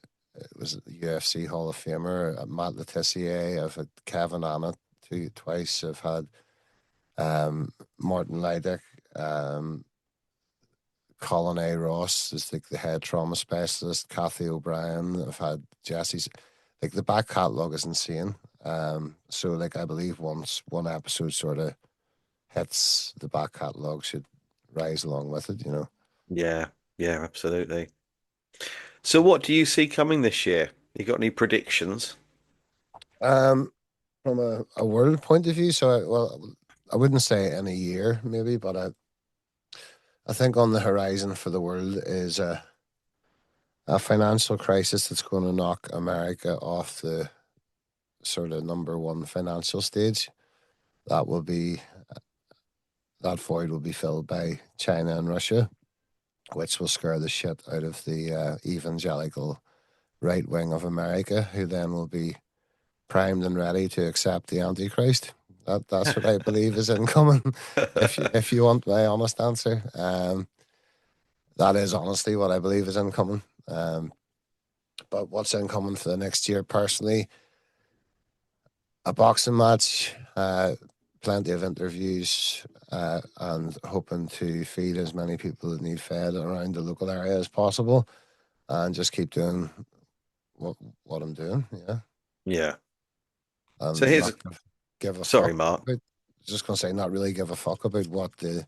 was a UFC Hall of Famer, Matt Letitia, I've had Kevin Annett twice, I've had Martin Leidick, um Colin A. Ross is like the head trauma specialist, Kathy O'Brien. I've had Jesse's, like the back catalogue is insane. So like I believe once one episode sort of hits, the back catalogue should rise along with it. Yeah, yeah, absolutely. So what do you see coming this year? You got any predictions? Um, from a world point of view, so I wouldn't say in a year maybe, but I think on the horizon for the world is a financial crisis that's going to knock America off the sort of number one financial stage. That will be that void will be filled by China and Russia, which will scare the shit out of the evangelical right wing of America, who then will be primed and ready to accept the Antichrist. That's what I believe is incoming. If you want my honest answer, that is honestly what I believe is incoming. But what's incoming for the next year, personally, a boxing match, plenty of interviews, and hoping to feed as many people that need fed around the local area as possible, and just keep doing what I'm doing. Yeah, Yeah. So and here's a, not give a sorry, fuck Mark. about. Just gonna say, not really give a fuck about what the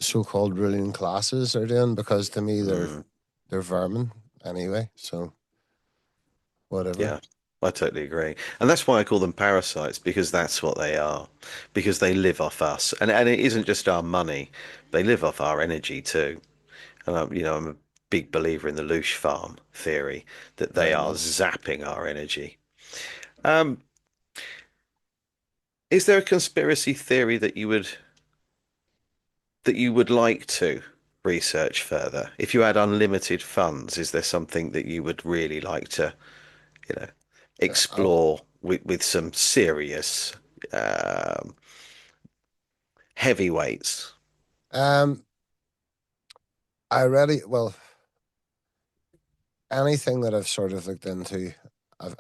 so-called ruling classes are doing, because to me Mm, they're vermin anyway. So whatever. yeah, I totally agree. And that's why I call them parasites, because that's what they are. Because they live off us. And it isn't just our money. They live off our energy too. And I'm a big believer in the Loosh farm theory that they Very are much. zapping our energy. Um, is there a conspiracy theory that you would like to research further? If you had unlimited funds, is there something that you would really like to, you know, I, explore with some serious um, heavyweights? um, I really well. Anything that I've sort of looked into, I've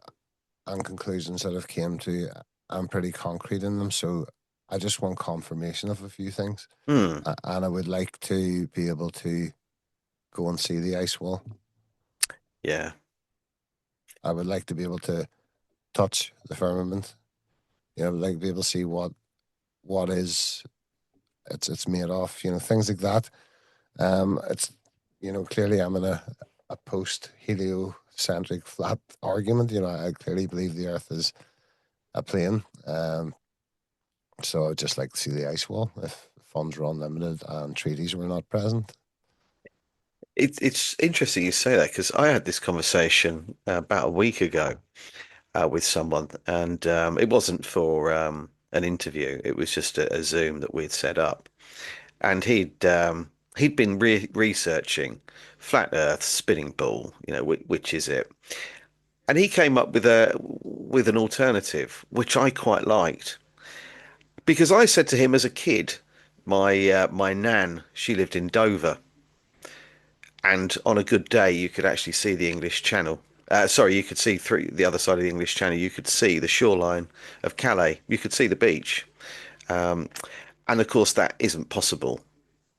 and conclusions that I've came to, I'm pretty concrete in them. So I just want confirmation of a few things, Hmm. and I would like to be able to go and see the ice wall. Yeah. I would like to be able to touch the firmament. Like be able to see what is it's made of. Things like that. It's clearly I'm in a post heliocentric flat argument. I clearly believe the Earth is a plane. So I'd just like to see the ice wall if funds were unlimited and treaties were not present. It's interesting you say that because I had this conversation about a week ago with someone, and it wasn't for an interview. It was just a Zoom that we'd set up, and he'd been researching flat Earth, spinning ball. Which is it? And he came up with an alternative, which I quite liked because I said to him as a kid, my nan, she lived in Dover, and on a good day you could actually see the English Channel. Sorry, you could see through the other side of the English Channel. You could see the shoreline of Calais. You could see the beach. And of course, that isn't possible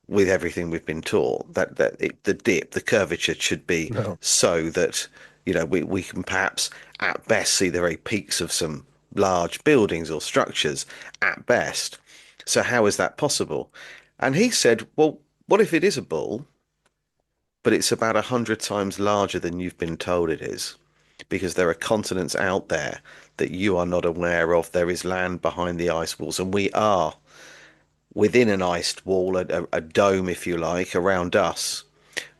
with everything we've been taught. The dip, the curvature should be No, so that we can perhaps at best see the very peaks of some large buildings or structures at best. So how is that possible? And he said, well, what if it is a ball, but it's about 100 times larger than you've been told it is? Because there are continents out there that you are not aware of. There is land behind the ice walls, and we are within an iced wall, a dome, if you like, around us.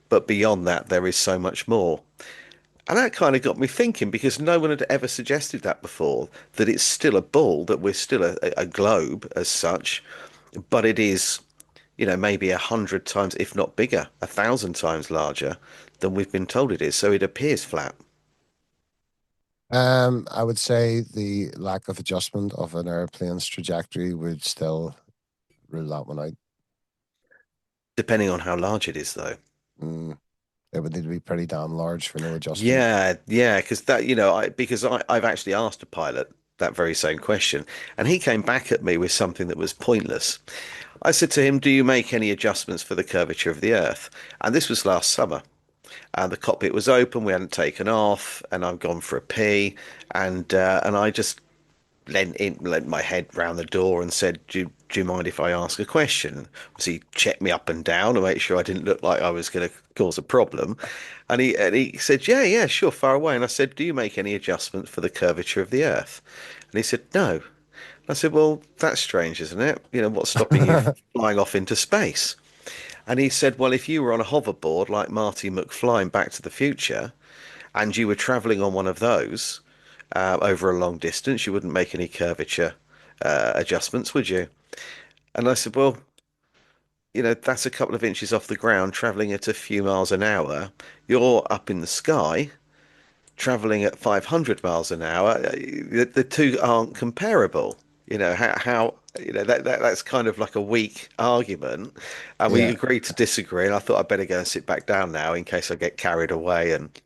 But beyond that, there is so much more. And that kind of got me thinking because no one had ever suggested that before, that it's still a ball, that we're still a globe as such, but it is, maybe 100 times, if not bigger, 1,000 times larger than we've been told it is. So it appears flat. I would say the lack of adjustment of an airplane's trajectory would still rule that one out. Depending on how large it is, though. Mm, it would need to be pretty damn large for no adjustment. Yeah, yeah, because I've actually asked a pilot that very same question, and he came back at me with something that was pointless. I said to him, "Do you make any adjustments for the curvature of the Earth?" And this was last summer. And the cockpit was open, we hadn't taken off, and I've gone for a pee, and I just leant my head round the door and said, do you mind if I ask a question? So he checked me up and down to make sure I didn't look like I was going to cause a problem. And he said, yeah, sure, far away. And I said, do you make any adjustment for the curvature of the Earth? And he said, no. I said, well, that's strange, isn't it? What's stopping you flying off into space? And he said, well, if you were on a hoverboard like Marty McFly in Back to the Future, and you were traveling on one of those over a long distance, you wouldn't make any curvature adjustments, would you? And I said, well, that's a couple of inches off the ground, traveling at a few miles an hour. You're up in the sky, traveling at 500 miles an hour. The two aren't comparable. That's kind of like a weak argument. And we Yeah, agreed to disagree. And I thought I'd better go and sit back down now in case I get carried away. And,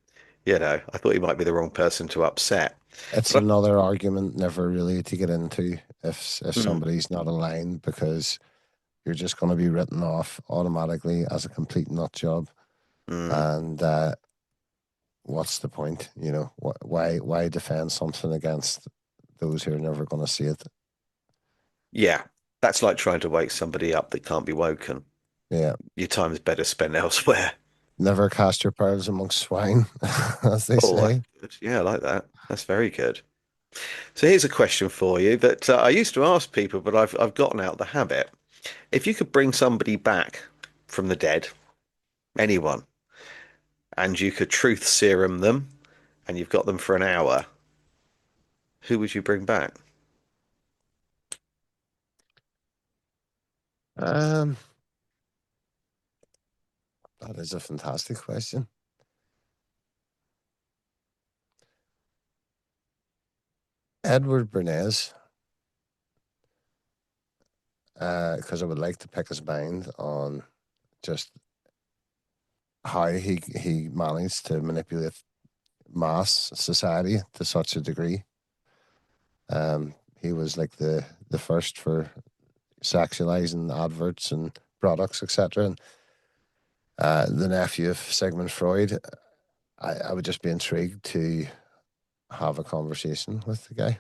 I thought he might be the wrong person to upset. it's But another argument never really to get into if mm, somebody's not aligned because you're just going to be written off automatically as a complete nut job. mm, And what's the point? Why defend something against those who are never going to see it? yeah, that's like trying to wake somebody up that can't be woken. Yeah. Your time is better spent elsewhere. Never cast your pearls amongst swine, as they Oh, that's say. good. Yeah, I like that. That's very good. So here's a question for you that I used to ask people, but I've gotten out the habit. If you could bring somebody back from the dead, anyone, and you could truth serum them, and you've got them for an hour, who would you bring back? Um, that is a fantastic question. Edward Bernays, because I would like to pick his mind on just how he managed to manipulate mass society to such a degree. He was like the first for sexualizing adverts and products, etc. And the nephew of Sigmund Freud, I would just be intrigued to have a conversation with the guy.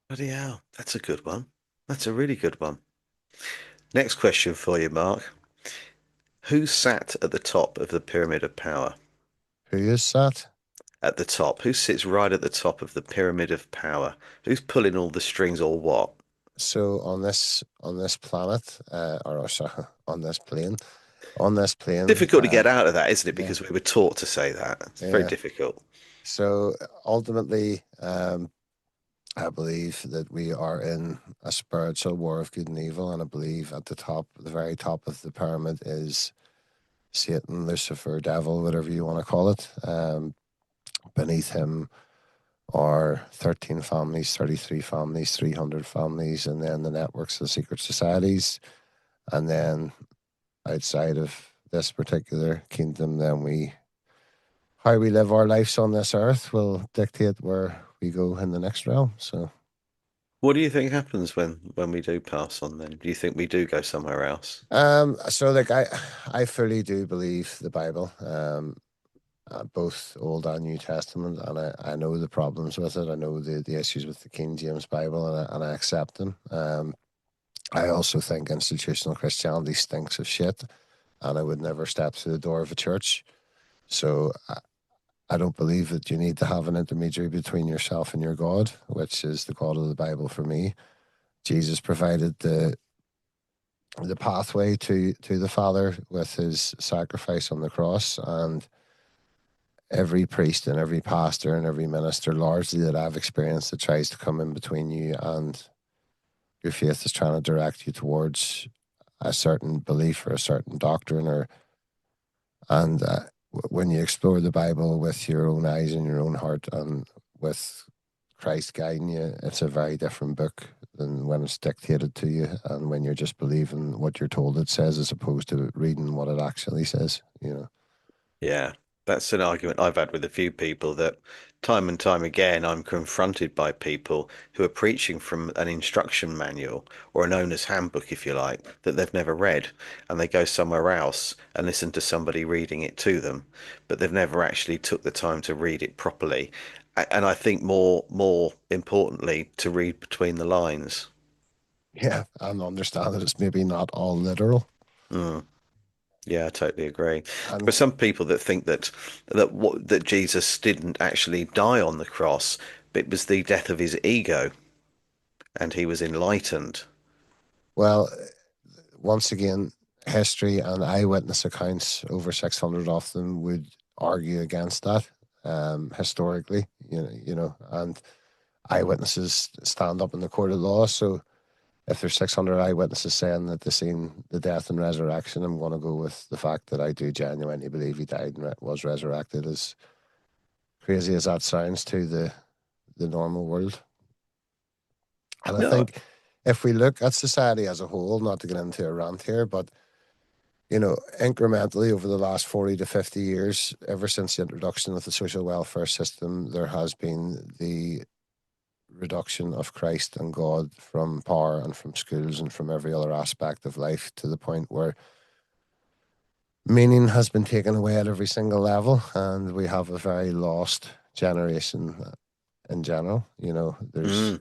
Bloody hell, that's a good one. That's a really good one. Next question for you, Mark. Who sat at the top of the pyramid of power? Who is that? At the top? Who sits right at the top of the pyramid of power? Who's pulling all the strings or what? So on this planet, or sorry, on this plane, Difficult to get out of that, isn't it? yeah, Because we were taught to say that. It's very yeah. difficult. So ultimately, I believe that we are in a spiritual war of good and evil, and I believe at the top, the very top of the pyramid, is Satan, Lucifer, devil, whatever you want to call it. Beneath him are 13 families, 33 families, 300 families, and then the networks of secret societies. And then outside of this particular kingdom, then how we live our lives on this earth will dictate where we go in the next realm. So, What do you think happens when we do pass on then? Do you think we do go somewhere else? like I fully do believe the Bible, both Old and New Testament, and I know the problems with it. I know the issues with the King James Bible, and I accept them. I also think institutional Christianity stinks of shit, and I would never step through the door of a church. So I don't believe that you need to have an intermediary between yourself and your God, which is the God of the Bible for me. Jesus provided the pathway to the Father with his sacrifice on the cross, and every priest and every pastor and every minister largely that I've experienced that tries to come in between you and your faith is trying to direct you towards a certain belief or a certain doctrine or and when you explore the Bible with your own eyes and your own heart and with Christ guiding you, it's a very different book than when it's dictated to you and when you're just believing what you're told it says as opposed to reading what it actually says, you know. Yeah, that's an argument I've had with a few people that time and time again I'm confronted by people who are preaching from an instruction manual or an owner's handbook, if you like, that they've never read, and they go somewhere else and listen to somebody reading it to them, but they've never actually took the time to read it properly. And I think more importantly, to read between the lines. Yeah, and understand that it's maybe not all literal. Mm. Yeah, I totally agree. There are And some people that think that Jesus didn't actually die on the cross, but it was the death of his ego, and he was enlightened. well, once again, history and eyewitness accounts, over 600 of them, would argue against that historically, and eyewitnesses stand up in the court of law. So if there's 600 eyewitnesses saying that they seen the death and resurrection, I'm going to go with the fact that I do genuinely believe he died and was resurrected, as crazy as that sounds to the normal world. And I No. think if we look at society as a whole, not to get into a rant here, but incrementally over the last 40 to 50 years, ever since the introduction of the social welfare system, there has been the reduction of Christ and God from power and from schools and from every other aspect of life to the point where meaning has been taken away at every single level. And we have a very lost generation in general. Mm.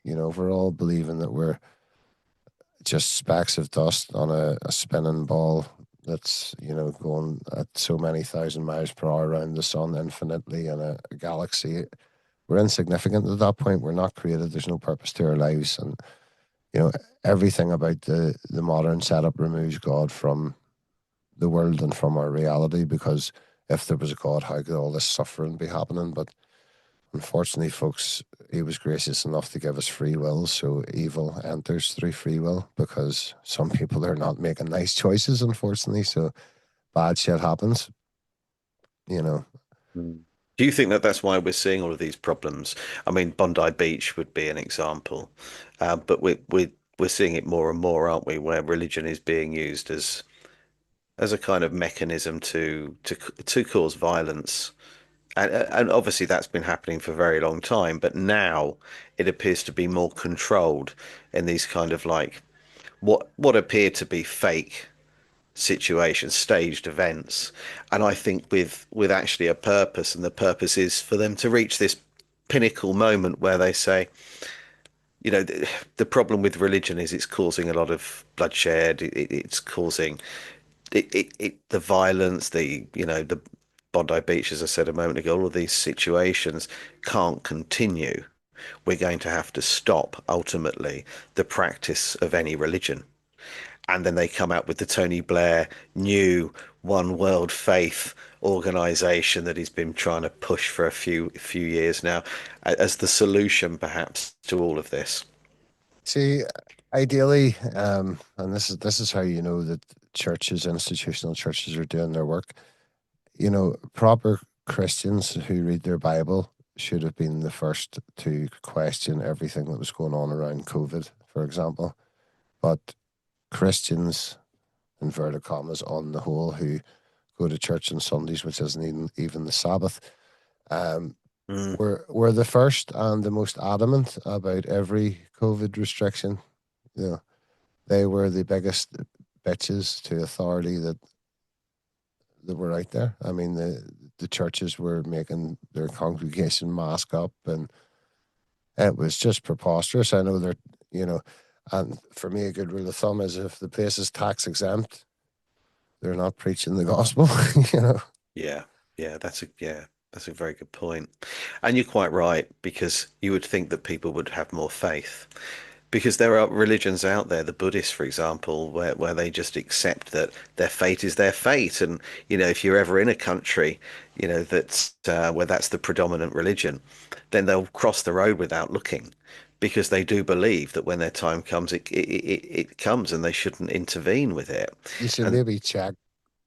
We're all believing that we're just specks of dust on a spinning ball that's going at so many thousand miles per hour around the sun infinitely in a galaxy. We're insignificant at that point. We're not created. There's no purpose to our lives, and you know everything about the modern setup removes God from the world and from our reality. Because if there was a God, how could all this suffering be happening? But unfortunately, folks, he was gracious enough to give us free will, so evil enters through free will because some people are not making nice choices, unfortunately, so bad shit happens, you know. Mm. Do you think that that's why we're seeing all of these problems? I mean, Bondi Beach would be an example, but we're seeing it more and more, aren't we? Where religion is being used as a kind of mechanism to cause violence. And obviously that's been happening for a very long time, but now it appears to be more controlled in these kind of like what appear to be fake situations, staged events. And I think with actually a purpose, and the purpose is for them to reach this pinnacle moment where they say, the problem with religion is it's causing a lot of bloodshed. It's causing the violence, the Bondi Beach, as I said a moment ago, all of these situations can't continue. We're going to have to stop ultimately the practice of any religion. And then they come out with the Tony Blair new One World Faith organization that he's been trying to push for a few years now as the solution perhaps to all of this. See, ideally, and this is how you know that churches, institutional churches, are doing their work. Proper Christians who read their Bible should have been the first to question everything that was going on around COVID, for example. But Christians, inverted commas, on the whole, who go to church on Sundays, which isn't even the Sabbath, um, Mm. were the first and the most adamant about every COVID restriction. You know, they were the biggest bitches to authority that were out there. I mean, the churches were making their congregation mask up, and it was just preposterous. I know you know, and for me, a good rule of thumb is if the place is tax exempt, they're not preaching the gospel. you know. Yeah, that's a very good point. And you're quite right, because you would think that people would have more faith. Because there are religions out there, the Buddhists, for example, where they just accept that their fate is their fate. And, if you're ever in a country, that's where that's the predominant religion, then they'll cross the road without looking because they do believe that when their time comes, it comes and they shouldn't intervene with it. You should And, maybe check,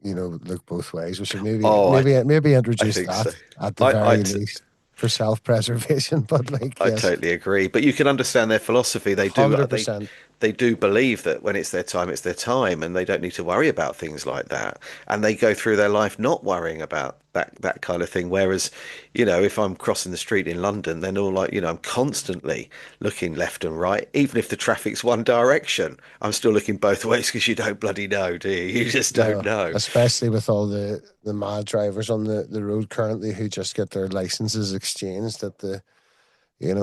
look both ways. We should maybe oh, maybe I introduce think so. that at the I, I, very t- least for self-preservation. But like, I yes, totally agree. But you can understand their philosophy. They do. 100%. They do believe that when it's their time, and they don't need to worry about things like that. And they go through their life not worrying about that kind of thing. Whereas, if I'm crossing the street in London, then all like, I'm constantly looking left and right. Even if the traffic's one direction, I'm still looking both ways because you don't bloody know, do you? You just don't No, know. especially with all the mad drivers on the road currently who just get their licenses exchanged at the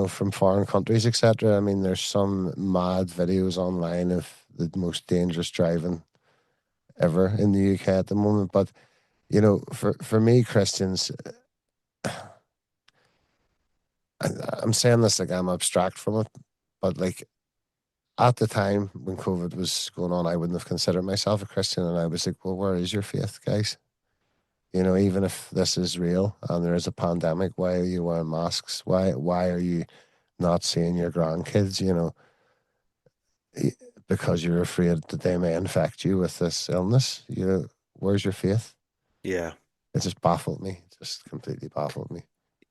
from foreign countries, etc. I mean, there's some mad videos online of the most dangerous driving ever in the UK at the moment. But for me, Christians, I, I'm saying this like I'm abstract from it, but like at the time when COVID was going on, I wouldn't have considered myself a Christian, and I was like, well, where is your faith, guys? Even if this is real and there is a pandemic, why are you wearing masks? Why are you not seeing your grandkids? Because you're afraid that they may infect you with this illness. Where's your faith? Yeah. It just baffled me. It just completely baffled me.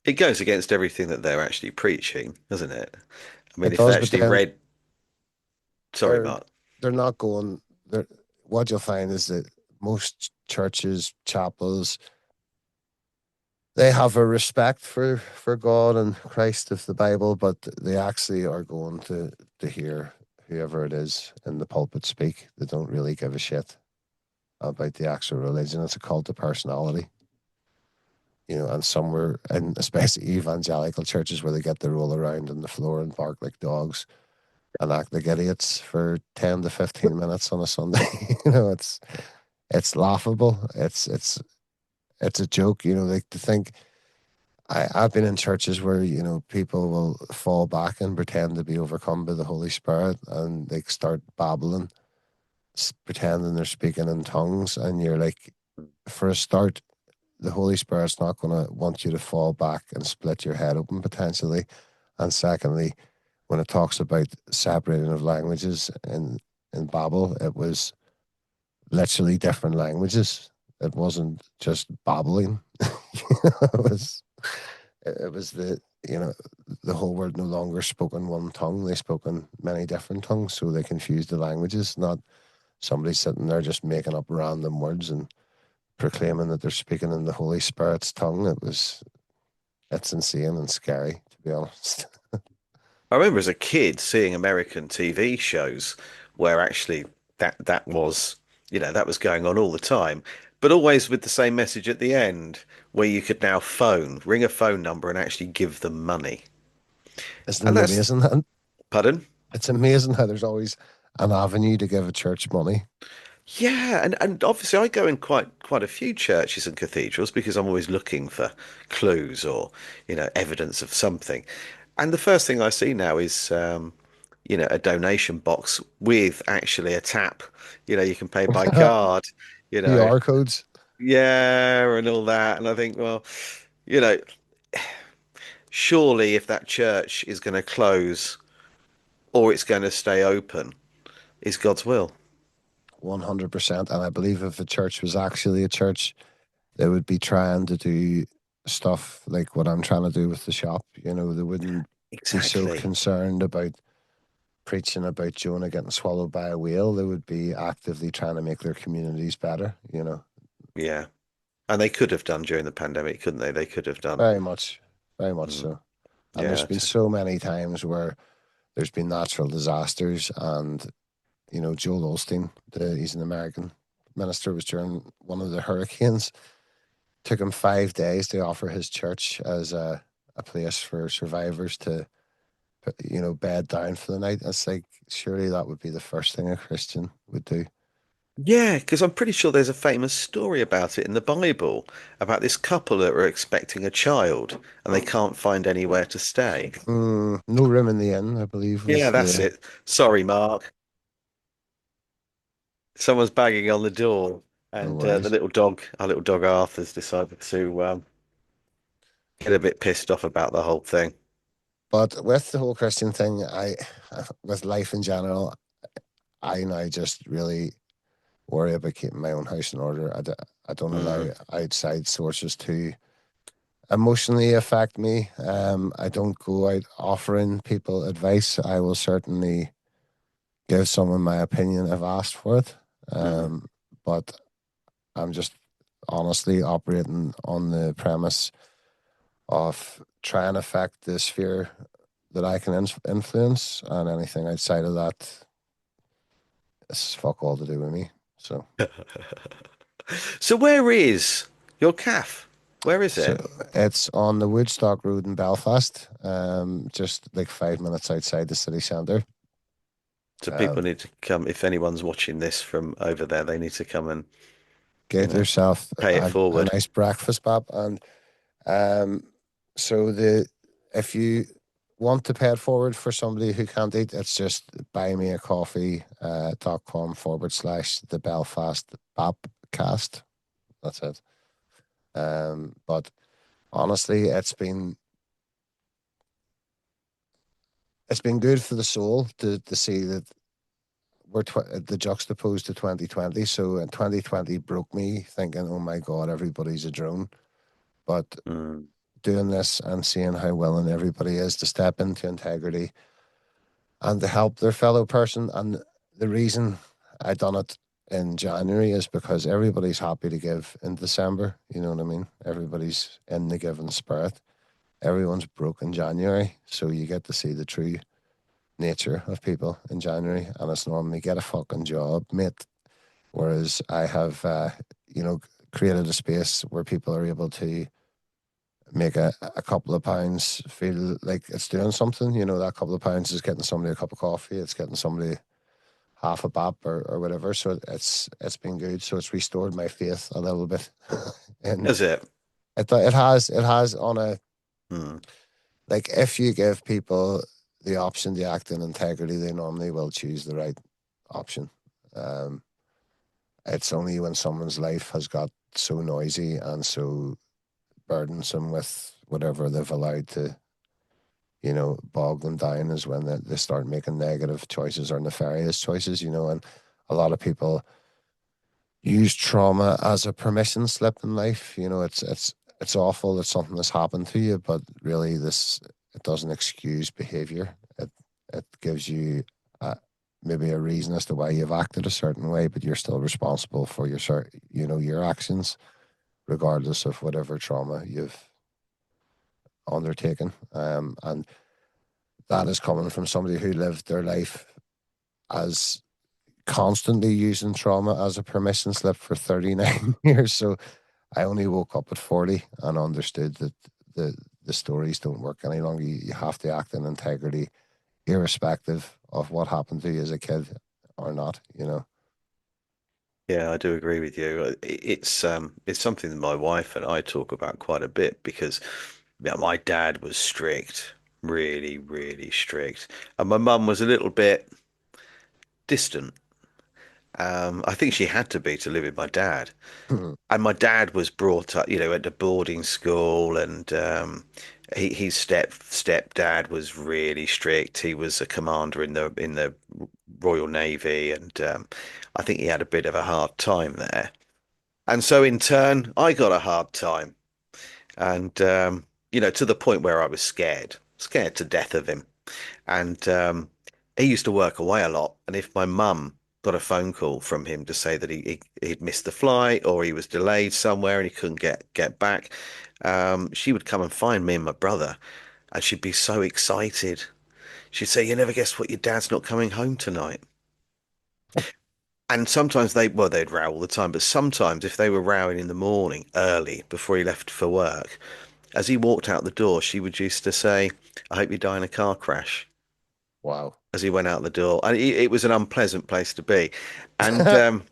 It goes against everything that they're actually preaching, doesn't it? I mean, It if they does, but actually then read, sorry, they're Mark. they're not going. They're what you'll find is that most churches, chapels, they have a respect for God and Christ of the Bible, but they actually are going to hear whoever it is in the pulpit speak. They don't really give a shit about the actual religion. It's a cult of personality. And somewhere, and especially evangelical churches where they get to roll around on the floor and bark like dogs and act like idiots for 10 to 15 minutes on a Sunday. It's laughable. It's a joke, like to think I've been in churches where, people will fall back and pretend to be overcome by the Holy Spirit and they start babbling, pretending they're speaking in tongues. And you're like, for a start, the Holy Spirit's not going to want you to fall back and split your head open potentially. And secondly, when it talks about separating of languages in Babel, it was literally different languages. It wasn't just babbling. it was it was the whole world no longer spoke in one tongue. They spoke in many different tongues, so they confused the languages. Not somebody sitting there just making up random words and proclaiming that they're speaking in the Holy Spirit's tongue. It's insane and scary, to be honest. I remember as a kid seeing American TV shows where actually that was, that was going on all the time, but always with the same message at the end, where you could now ring a phone number and actually give them money. Isn't And it that's, amazing? That pardon? it's amazing how there's always an avenue to give a church money. Yeah, and obviously I go in quite a few churches and cathedrals because I'm always looking for clues or, evidence of something. And the first thing I see now is a donation box with actually a tap. You can pay by card, you know. QR codes. Yeah, and all that. And I think, well, you know, surely if that church is going to close or it's going to stay open, is God's will. 100%. And I believe if a church was actually a church, they would be trying to do stuff like what I'm trying to do with the shop. They wouldn't be so Exactly. concerned about preaching about Jonah getting swallowed by a whale. They would be actively trying to make their communities better. Yeah. And they could have done during the pandemic, couldn't they? They could have done. Very much, very much Mm, so. And there's yeah. been so many times where there's been natural disasters and Joel Osteen, he's an American minister, was during one of the hurricanes. Took him 5 days to offer his church as a place for survivors to, bed down for the night. It's like, surely that would be the first thing a Christian would do. Yeah, because I'm pretty sure there's a famous story about it in the Bible about this couple that are expecting a child and they can't find anywhere to stay. No room in the inn, I believe, Yeah, was that's the it. Sorry, Mark. Someone's banging on the door, no and the worries. little dog, our little dog Arthur's decided to get a bit pissed off about the whole thing. But with the whole Christian thing, with life in general, I now just really worry about keeping my own house in order. I don't Mm, allow outside sources to emotionally affect me. I don't go out offering people advice. I will certainly give someone my opinion if asked for it. mm. But I'm just honestly operating on the premise of trying to affect the sphere that I can influence, and anything outside of that is fuck all to do with me. So, So where is your calf? Where is so it? it's on the Woodstock Road in Belfast, just like 5 minutes outside the city centre. So Um, people need to come, if anyone's watching this from over there, they need to come and, you get know, yourself pay it a forward. nice breakfast, Bob, and Um, so the if you want to pay it forward for somebody who can't eat, it's just buymeacoffee.com/, the Belfast Bapcast. That's it. But honestly, it's been good for the soul to see that the juxtaposed to 2020. So in 2020 broke me thinking, oh my God, everybody's a drone. But Mm. doing this and seeing how willing everybody is to step into integrity and to help their fellow person. And the reason I done it in January is because everybody's happy to give in December. You know what I mean? Everybody's in the giving spirit. Everyone's broke in January, so you get to see the true nature of people in January, and it's normally get a fucking job, mate. Whereas I have, you know, created a space where people are able to make a couple of pounds feel like it's doing something. You know, that couple of pounds is getting somebody a cup of coffee. It's getting somebody half a bap or whatever. So it's been good. So it's restored my faith a little bit, and Is it? it has on a Mm. like if you give people the option to act in integrity, they normally will choose the right option. Um, it's only when someone's life has got so noisy and so burdensome with whatever they've allowed to bog them down is when they start making negative choices or nefarious choices, and a lot of people use trauma as a permission slip in life. It's awful that something has happened to you, but really it doesn't excuse behavior. It gives you uh, maybe a reason as to why you've acted a certain way, but you're still responsible for your actions, regardless of whatever trauma you've undertaken. And that is coming from somebody who lived their life as constantly using trauma as a permission slip for 39 years. So I only woke up at 40 and understood that the stories don't work any longer. You have to act in integrity, irrespective of what happened to you as a kid or not. Yeah, I do agree with you. It's something that my wife and I talk about quite a bit because yeah, my dad was strict, really, really strict, and my mum was a little bit distant. I think she had to live with my dad. And my dad was brought up, at a boarding school, and his stepdad was really strict. He was a commander in the Royal Navy, and I think he had a bit of a hard time there. And so in turn, I got a hard time, and to the point where I was scared to death of him. And he used to work away a lot. And if my mum got a phone call from him to say that he'd missed the flight or he was delayed somewhere and he couldn't get back, she would come and find me and my brother, and she'd be so excited. She'd say, "You never guess what? Your dad's not coming home tonight." And sometimes they'd row all the time, but sometimes if they were rowing in the morning early before he left for work, as he walked out the door, she would used to say, "I hope you die in a car crash," Wow. as he went out the door. And it was an unpleasant place to be. And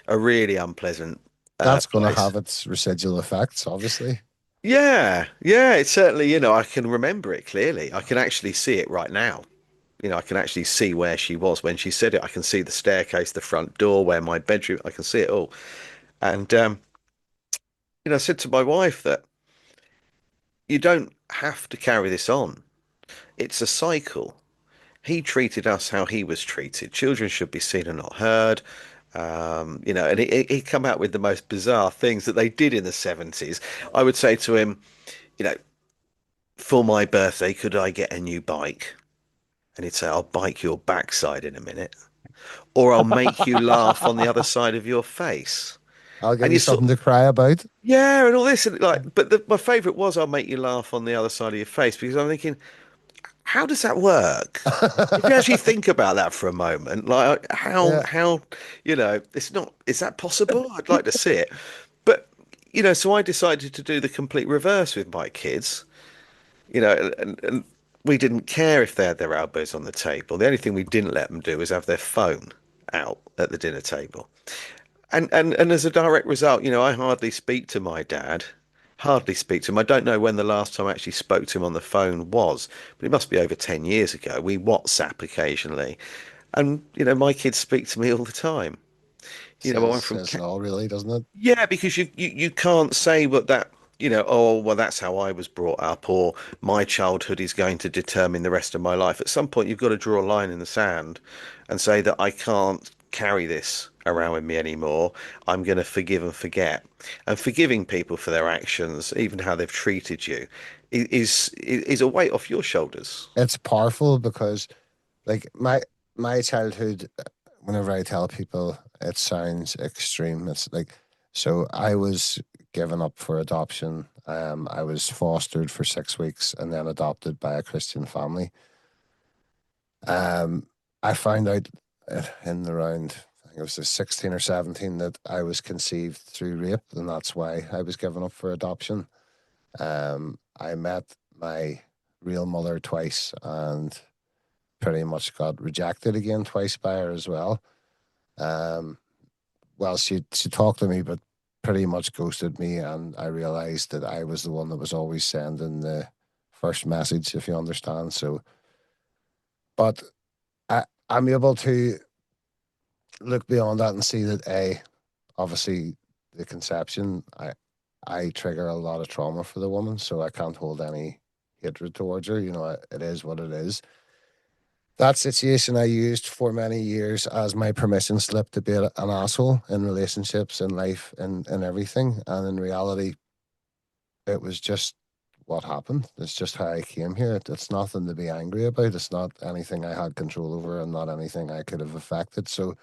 A really unpleasant That's going to place. have its residual effects, obviously. Yeah, yeah, it's certainly, I can remember it clearly. I can actually see it right now. I can actually see where she was when she said it. I can see the staircase, the front door, where my bedroom, I can see it all. And, I said to my wife that you don't have to carry this on. It's a cycle. He treated us how he was treated. Children should be seen and not heard. And he come out with the most bizarre things that they did in the 70s. I would say to him, you know, for my birthday, could I get a new bike? And he'd say, I'll bike your backside in a minute, or I'll make you laugh on the other side of your face. I'll give And you you sort something to cry about. yeah, and all this, and but my favourite was I'll make you laugh on the other side of your face because I'm thinking, how does that work? If you actually think about that for a moment, like Yeah. it's not, is that possible? I'd like to see it. But, so I decided to do the complete reverse with my kids, and we didn't care if they had their elbows on the table. The only thing we didn't let them do was have their phone out at the dinner table. And as a direct result, I hardly speak to my dad. Hardly speak to him. I don't know when the last time I actually spoke to him on the phone was, but it must be over 10 years ago. We WhatsApp occasionally. And, my kids speak to me all the time. I went from Says it all, really, doesn't it? yeah, because you can't say what that, oh, well, that's how I was brought up, or my childhood is going to determine the rest of my life. At some point, you've got to draw a line in the sand and say that I can't carry this around with me anymore. I'm going to forgive and forget. And forgiving people for their actions, even how they've treated you, is a weight off your shoulders. It's powerful because, like, my childhood, whenever I tell people, it sounds extreme. It's like, so I was given up for adoption. I was fostered for 6 weeks and then adopted by a Christian family. Um, I found out in the round, I think it was the 16 or 17, that I was conceived through rape, and that's why I was given up for adoption. I met my real mother twice and pretty much got rejected again twice by her as well. Um, well, she talked to me, but pretty much ghosted me, and I realized that I was the one that was always sending the first message, if you understand. So, but I'm able to look beyond that and see that obviously the conception, I trigger a lot of trauma for the woman, so I can't hold any hatred towards her. It is what it is. That situation I used for many years as my permission slip to be an asshole in relationships, in life, and everything. And in reality, it was just what happened. It's just how I came here. It's nothing to be angry about. It's not anything I had control over and not anything I could have affected. So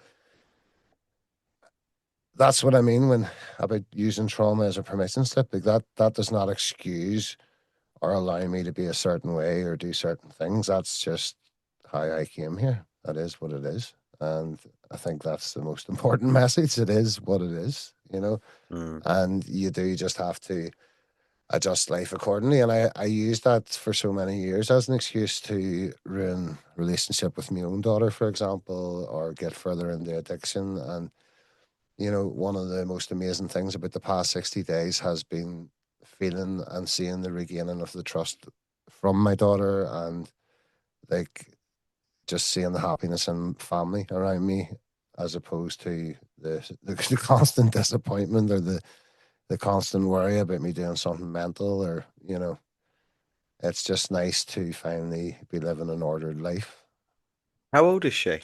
that's what I mean when about using trauma as a permission slip. Like that does not excuse or allow me to be a certain way or do certain things. That's just how I came here. That is what it is. And I think that's the most important message. It is what it is. Mm. And you do just have to adjust life accordingly. And I used that for so many years as an excuse to ruin relationship with my own daughter, for example, or get further into addiction. And one of the most amazing things about the past 60 days has been feeling and seeing the regaining of the trust from my daughter, and like just seeing the happiness and family around me, as opposed to the constant disappointment or the constant worry about me doing something mental, or it's just nice to finally be living an ordered life. How old is she?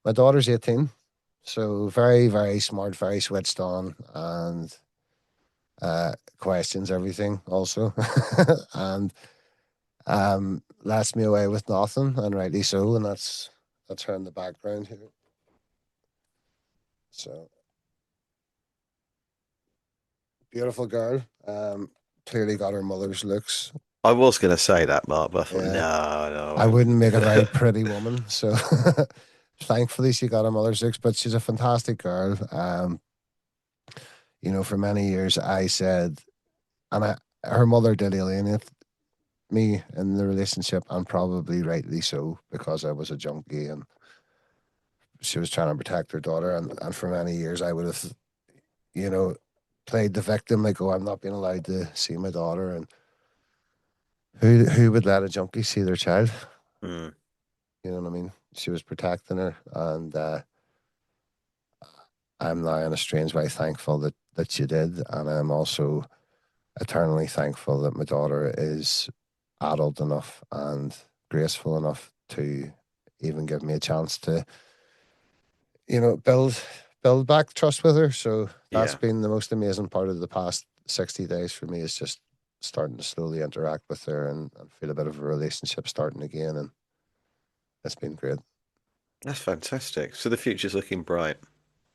My daughter's 18, so very, very smart, very switched on, and questions everything also, and lets me away with nothing, and rightly so. And that's her in the background here. So beautiful girl. Clearly got her mother's looks. I was going to say that, Mark, but I thought, Yeah, no, no, I wouldn't make a very I pretty woman. So thankfully she got her mother's looks, but she's a fantastic girl. For many years I said, and her mother did alienate me in the relationship, and probably rightly so, because I was a junkie and she was trying to protect her daughter, and for many years I would have, you know, played the victim, like, oh, I'm not being allowed to see my daughter, and who would let a junkie see their child? Mm, You know what I mean? She was protecting her, and I'm now in a strange way thankful that she did, and I'm also eternally thankful that my daughter is adult enough and graceful enough to even give me a chance to, build back trust with her. So that's yeah. been the most amazing part of the past 60 days for me, is just starting to slowly interact with her, and feel a bit of a relationship starting again. And it's been great. That's fantastic. So the future's looking bright.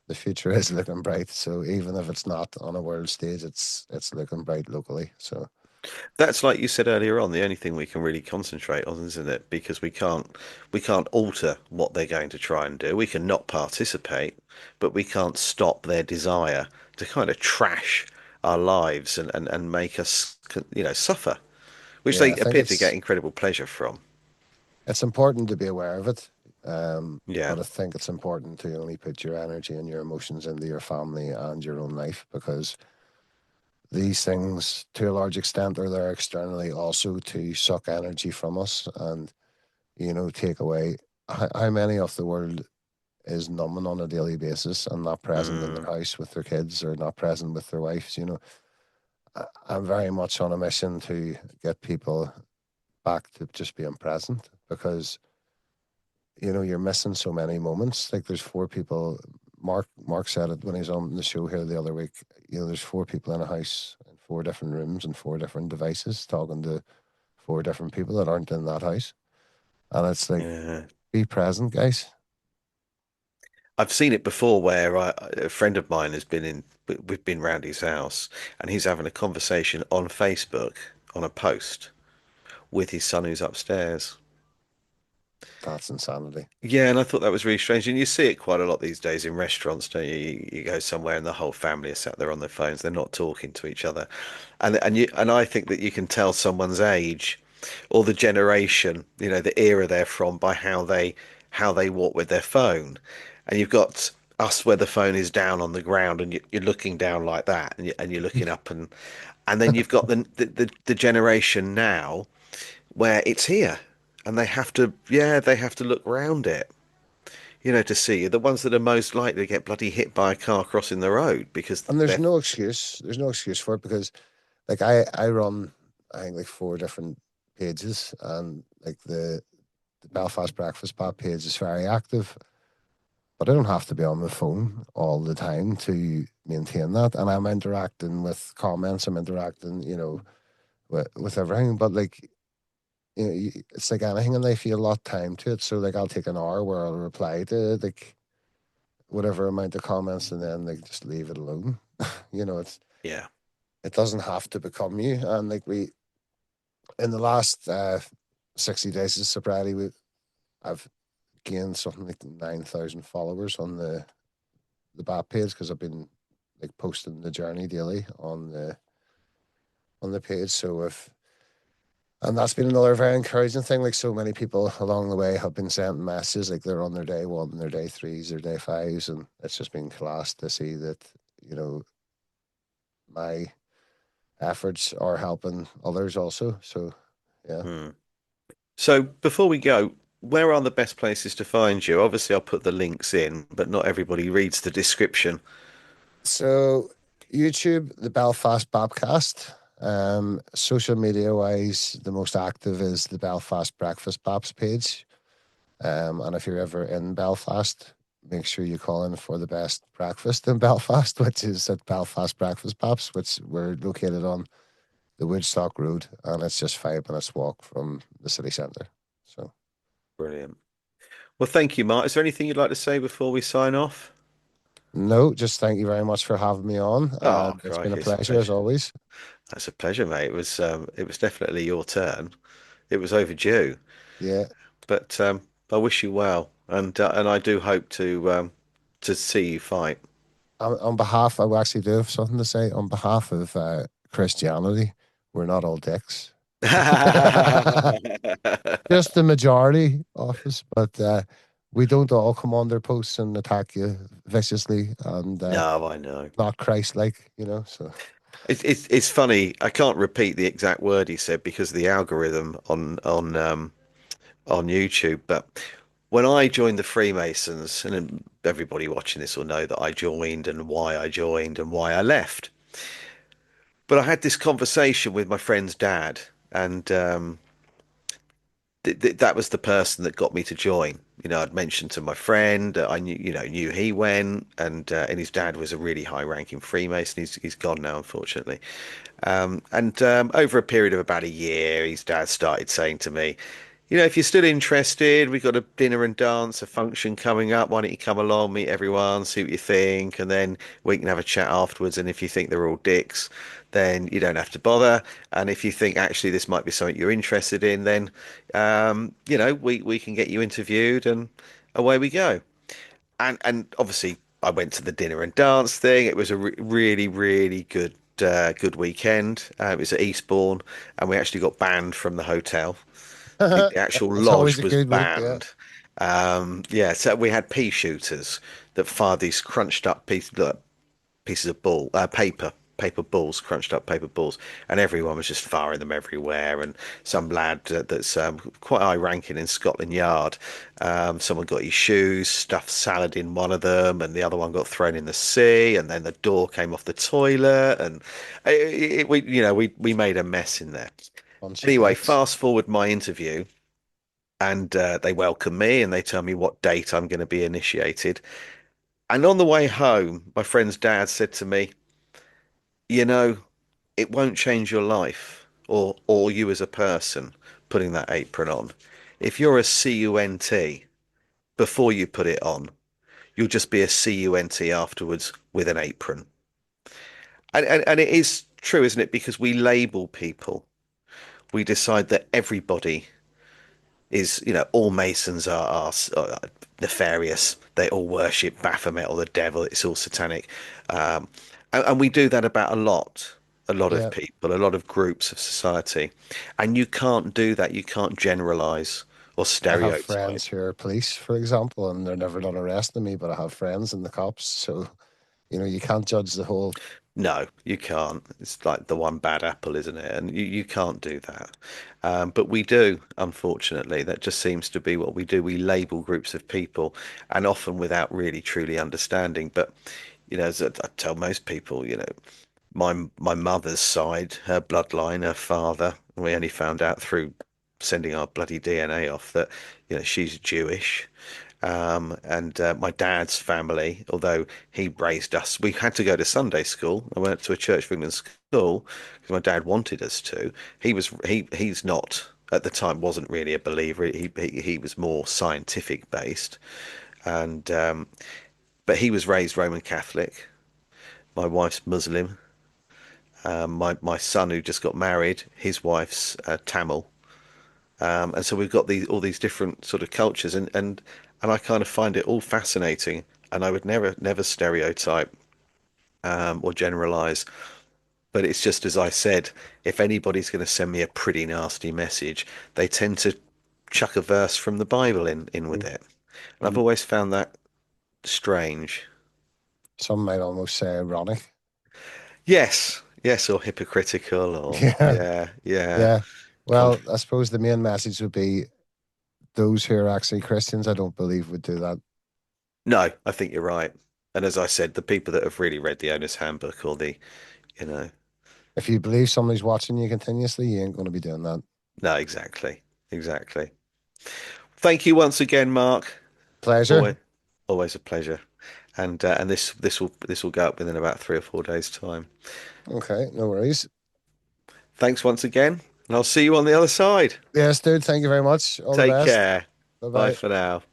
The future is looking bright. So even if it's not on a world stage, it's looking bright locally. So That's like you said earlier on, the only thing we can really concentrate on, isn't it? Because we can't alter what they're going to try and do. We can not participate, but we can't stop their desire to kind of trash our lives and make us, suffer, which yeah, they I think appear to get it's incredible pleasure from. it's important to be aware of it. Yeah. But I think it's important to only put your energy and your emotions into your family and your own life, because these things, to a large extent, are there externally also to suck energy from us and, take away. How many of the world is numbing on a daily basis and not present in their Mm, house with their kids or not present with their wives? I'm very much on a mission to get people back to just being present, because you're missing so many moments. Like, there's four people. Mark said it when he was on the show here the other week. There's four people in a house in four different rooms and four different devices talking to four different people that aren't in that house. And it's like, yeah. be present, guys. I've seen it before where a friend of mine has been in, we've been round his house and he's having a conversation on Facebook on a post with his son who's upstairs. That's insanity. Yeah, and I thought that was really strange. And you see it quite a lot these days in restaurants, don't you? You go somewhere and the whole family are sat there on their phones. They're not talking to each other. And I think that you can tell someone's age or the generation, the era they're from by how they walk with their phone. And you've got us where the phone is down on the ground and you're looking down like that and you're looking up and then you've got the generation now where it's here and they have to look round it, to see the ones that are most likely to get bloody hit by a car crossing the road because And there's they're no excuse. There's no excuse for it, because, like, I run, I think, like four different pages, and like the Belfast Breakfast Pub page is very active, but I don't have to be on the phone all the time to maintain that. And I'm interacting with comments, I'm interacting, with everything. But, like, it's like anything in life, you allot time to it. So, like, I'll take an hour where I'll reply to, like, whatever amount of comments, and then, like, just leave it alone. yeah. It doesn't have to become you. And, like, in the last 60 days of sobriety, I've gained something like 9,000 followers on the BAP page, because I've been, like, posting the journey daily on the page. So if and that's been another very encouraging thing. Like, so many people along the way have been sending messages, like they're on their day one, their day threes, their day fives, and it's just been class to see that, you know my efforts are helping others also. So yeah. Hmm. So before we go, where are the best places to find you? Obviously, I'll put the links in, but not everybody reads the description. So YouTube, the Belfast Bapcast. Social media wise, the most active is the Belfast Breakfast Baps page. And if you're ever in Belfast, make sure you call in for the best breakfast in Belfast, which is at Belfast Breakfast Baps, which we're located on the Woodstock Road, and it's just 5 minutes walk from the city centre. So Brilliant. Well, thank you, Mark. Is there anything you'd like to say before we sign off? no, just thank you very much for having me on, Oh, and it's been a crikey, it's a pleasure as pleasure. always. That's a pleasure, mate. It was definitely your turn. It was overdue, Yeah. but I wish you well, and I do hope to see you fight. On behalf, I actually do have something to say. On behalf of Christianity, we're not all dicks. Just the majority of us, but we don't all come on their posts and attack you viciously and No, I know. not Christ-like, you know. So It's funny. I can't repeat the exact word he said because of the algorithm on YouTube. But when I joined the Freemasons, and everybody watching this will know that I joined and why I joined and why I left. But I had this conversation with my friend's dad, and that was the person that got me to join. You know, I'd mentioned to my friend, I knew he went, and his dad was a really high-ranking Freemason. He's gone now, unfortunately. And over a period of about a year, his dad started saying to me, you know, if you're still interested, we've got a dinner and dance, a function coming up. Why don't you come along, meet everyone, see what you think, and then we can have a chat afterwards. And if you think they're all dicks, then you don't have to bother. And if you think actually this might be something you're interested in, then we can get you interviewed, and away we go. And obviously, I went to the dinner and dance thing. It was a really, really good weekend. It was at Eastbourne, and we actually got banned from the hotel. The actual it's always lodge a was good week, yeah. banned. Yeah, so we had pea shooters that fired these crunched up pieces of paper balls, crunched up paper balls, and everyone was just firing them everywhere. And some lad that's quite high ranking in Scotland Yard, someone got his shoes, stuffed salad in one of them, and the other one got thrown in the sea. And then the door came off the toilet, and we made a mess in there. Bunch of Anyway, dicks. fast forward my interview, and they welcome me and they tell me what date I'm going to be initiated. And on the way home, my friend's dad said to me, you know, it won't change your life or you as a person putting that apron on. If you're a CUNT before you put it on, you'll just be a CUNT afterwards with an apron. And it is true, isn't it? Because we label people. We decide that everybody is, all Masons are nefarious. They all worship Baphomet or the devil. It's all satanic. And we do that about a lot of Yeah. people, a lot of groups of society. And you can't do that. You can't generalize or I have stereotype. friends who are police, for example, and they're never done arresting me, but I have friends in the cops. So, you know, you can't judge the whole. No, you can't. It's like the one bad apple, isn't it? And you can't do that. But we do, unfortunately. That just seems to be what we do. We label groups of people, and often without really truly understanding. But, as I tell most people, my mother's side, her bloodline, her father, we only found out through sending our bloody DNA off that, she's Jewish. And my dad's family, although he raised us, we had to go to Sunday school. I went to a Church of England school because my dad wanted us to. He's not at the time wasn't really a believer. He was more scientific based, and but he was raised Roman Catholic. My wife's Muslim. My son who just got married, his wife's Tamil. And so we've got all these different sort of cultures, and I kind of find it all fascinating. And I would never stereotype or generalize, but it's just as I said, if anybody's going to send me a pretty nasty message, they tend to chuck a verse from the Bible in with it. And I've Mm. always found that strange. Some might almost say ironic. Yes, yes, or hypocritical, or Yeah. yeah, yeah. Yeah. Con Well, I suppose the main message would be those who are actually Christians, I don't believe would do that. no, I think you're right. And as I said, the people that have really read the owner's handbook or you know, If you believe somebody's watching you continuously, you ain't going to be doing that. no, exactly, exactly. Thank you once again, Mark. Pleasure. Always, always a pleasure. And this will go up within about 3 or 4 days' time. Okay, no worries. Thanks once again, and I'll see you on the other side. Yes, dude. Thank you very much. All the Take best. care. Bye Bye bye. for now.